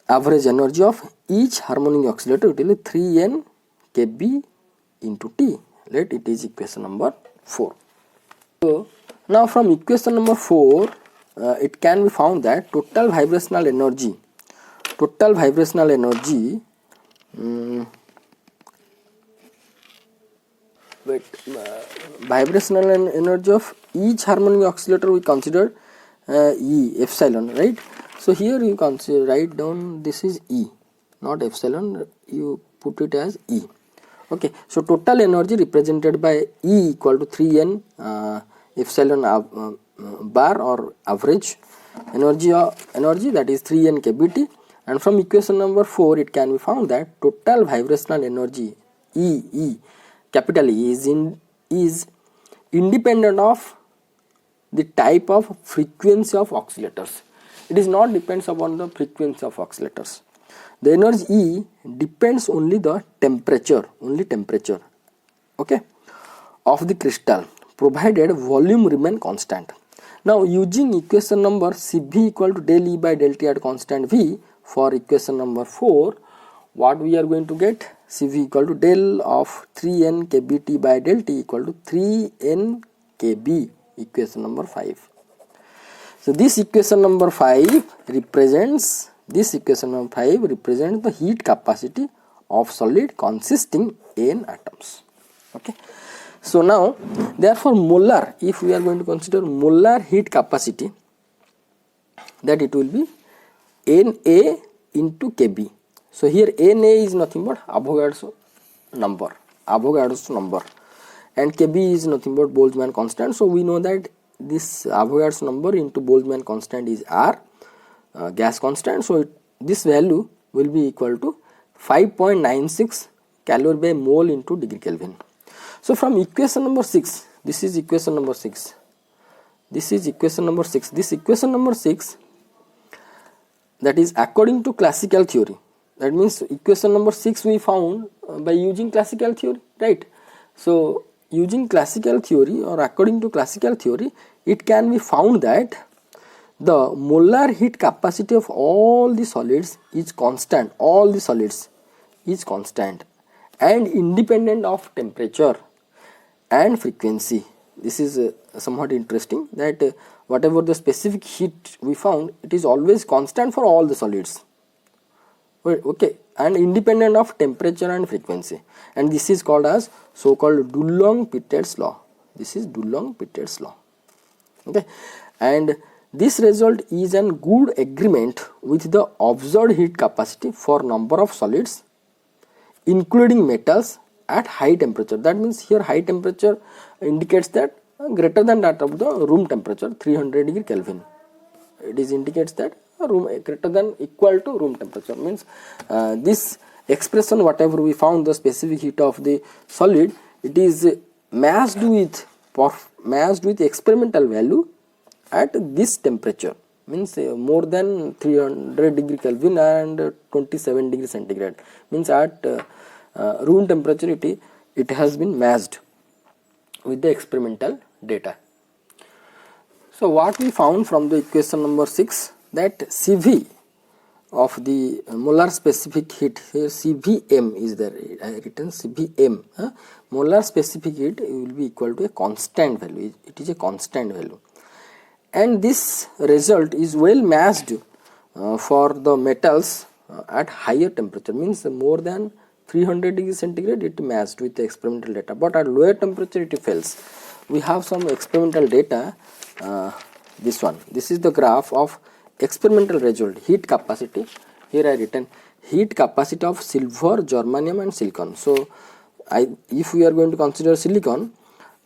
Speaker 1: average energy of each harmonic oscillator. It will be 3n kb into T. Let it is equation number 4. So now from equation number 4 it can be found that total vibrational energy vibrational energy of each harmonic oscillator we consider E epsilon, right? So here you consider, write down this is E, not epsilon, you put it as E. Okay, so total energy represented by E equal to 3n epsilon bar, or average energy that is 3n kBt. And from equation number 4 it can be found that total vibrational energy E capital E is independent of the type of frequency of oscillators. It is not depends upon the frequency of oscillators. The energy E depends only the temperature, okay, of the crystal, provided volume remain constant. Now using equation number Cv equal to del E by del T at constant V for equation number 4, what we are going to get? Cv equal to del of 3n kBt by del T equal to 3n kB, equation number 5. So this equation number 5 represents the heat capacity of solid consisting n atoms. Okay. So now therefore molar, if we are going to consider molar heat capacity, that it will be Na into Kb. So here Na is nothing but Avogadro's number, and Kb is nothing but Boltzmann constant. So we know that this Avogadro's number into Boltzmann constant is R, gas constant. So this value will be equal to 5.96 calorie by mole into degree Kelvin. So from equation number 6, this is equation number 6. This equation number 6, that is according to classical theory. That means equation number 6 we found by using classical theory, right? So using classical theory, or according to classical theory, it can be found that the molar heat capacity of all the solids is constant. All the solids is constant and independent of temperature and frequency. This is somewhat interesting, that whatever the specific heat we found, it is always constant for all the solids. Okay, and independent of temperature and frequency, and this is called as so-called Dulong-Peters law. This is Dulong-Peters law. Okay, and this result is an good agreement with the observed heat capacity for number of solids, including metals, at high temperature. That means here high temperature indicates that greater than that of the room temperature, 300 degree Kelvin. It is indicates that room greater than equal to room temperature, means this expression whatever we found the specific heat of the solid, it is matched with experimental value at this temperature, means more than 300 degree Kelvin and 27 degree centigrade, means at room temperature, it has been matched with the experimental data. So what we found from the equation number 6, that Cv of the molar specific heat, here Cvm is there, I written Cvm, molar specific heat will be equal to a constant value, it is a constant value, and this result is well matched for the metals at higher temperature, means more than 300 degrees centigrade it matched with the experimental data, but at lower temperature it fails. We have some experimental data, this one, this is the graph of experimental result, heat capacity. Here I written heat capacity of silver, germanium and silicon. So if we are going to consider silicon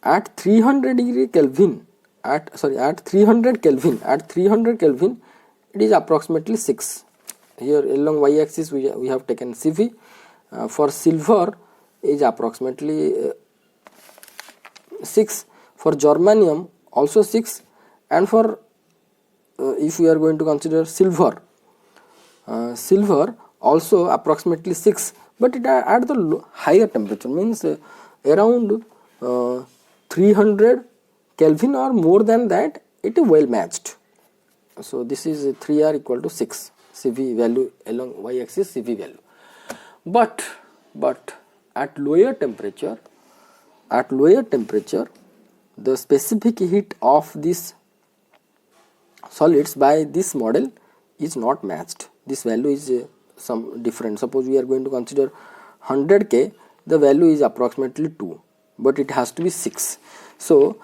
Speaker 1: at 300 degree Kelvin, at 300 Kelvin, it is approximately 6. Here along y axis we have taken Cv. For silver is approximately 6, for germanium also 6, and for if we are going to consider silver also approximately 6, but it at the higher temperature, means around 300 Kelvin or more than that, it is well matched. So this is 3R equal to 6 Cv value along y axis, Cv value. But at lower temperature, the specific heat of this solids by this model is not matched. This value is some different. Suppose we are going to consider 100 K, the value is approximately 2, but it has to be 6. So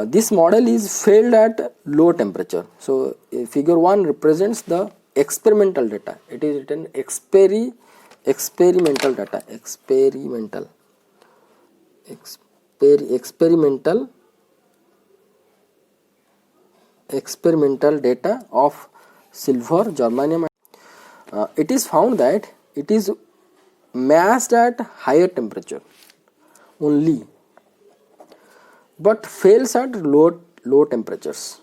Speaker 1: this model is failed at low temperature. So figure 1 represents the experimental data. It is written experimental data, experimental data of silver, germanium. It is found that it is matched at higher temperature only, but fails at low temperatures.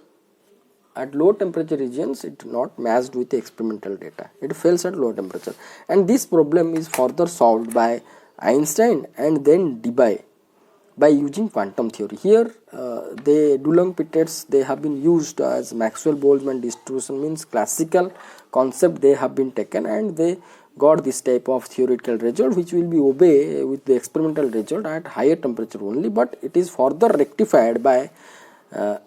Speaker 1: At low temperature regions it not matched with the experimental data, it fails at low temperature, and this problem is further solved by Einstein and then Debye by using quantum theory. Here the Dulong-Peters, they have been used as Maxwell-Boltzmann distribution, means classical concept they have been taken, and they got this type of theoretical result which will be obey with the experimental result at higher temperature only, but it is further rectified by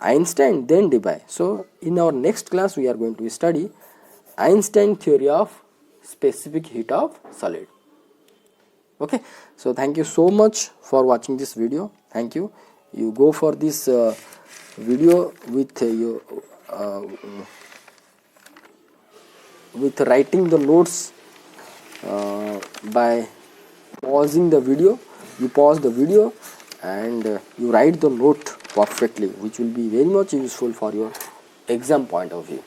Speaker 1: Einstein then Debye. So in our next class we are going to study Einstein theory of specific heat of solid. Okay, so thank you so much for watching this video. Thank you. You go for this video with with writing the notes by pausing the video. You pause the video and you write the note perfectly, which will be very much useful for your exam point of view.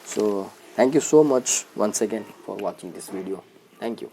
Speaker 1: So thank you so much once again for watching this video. Thank you.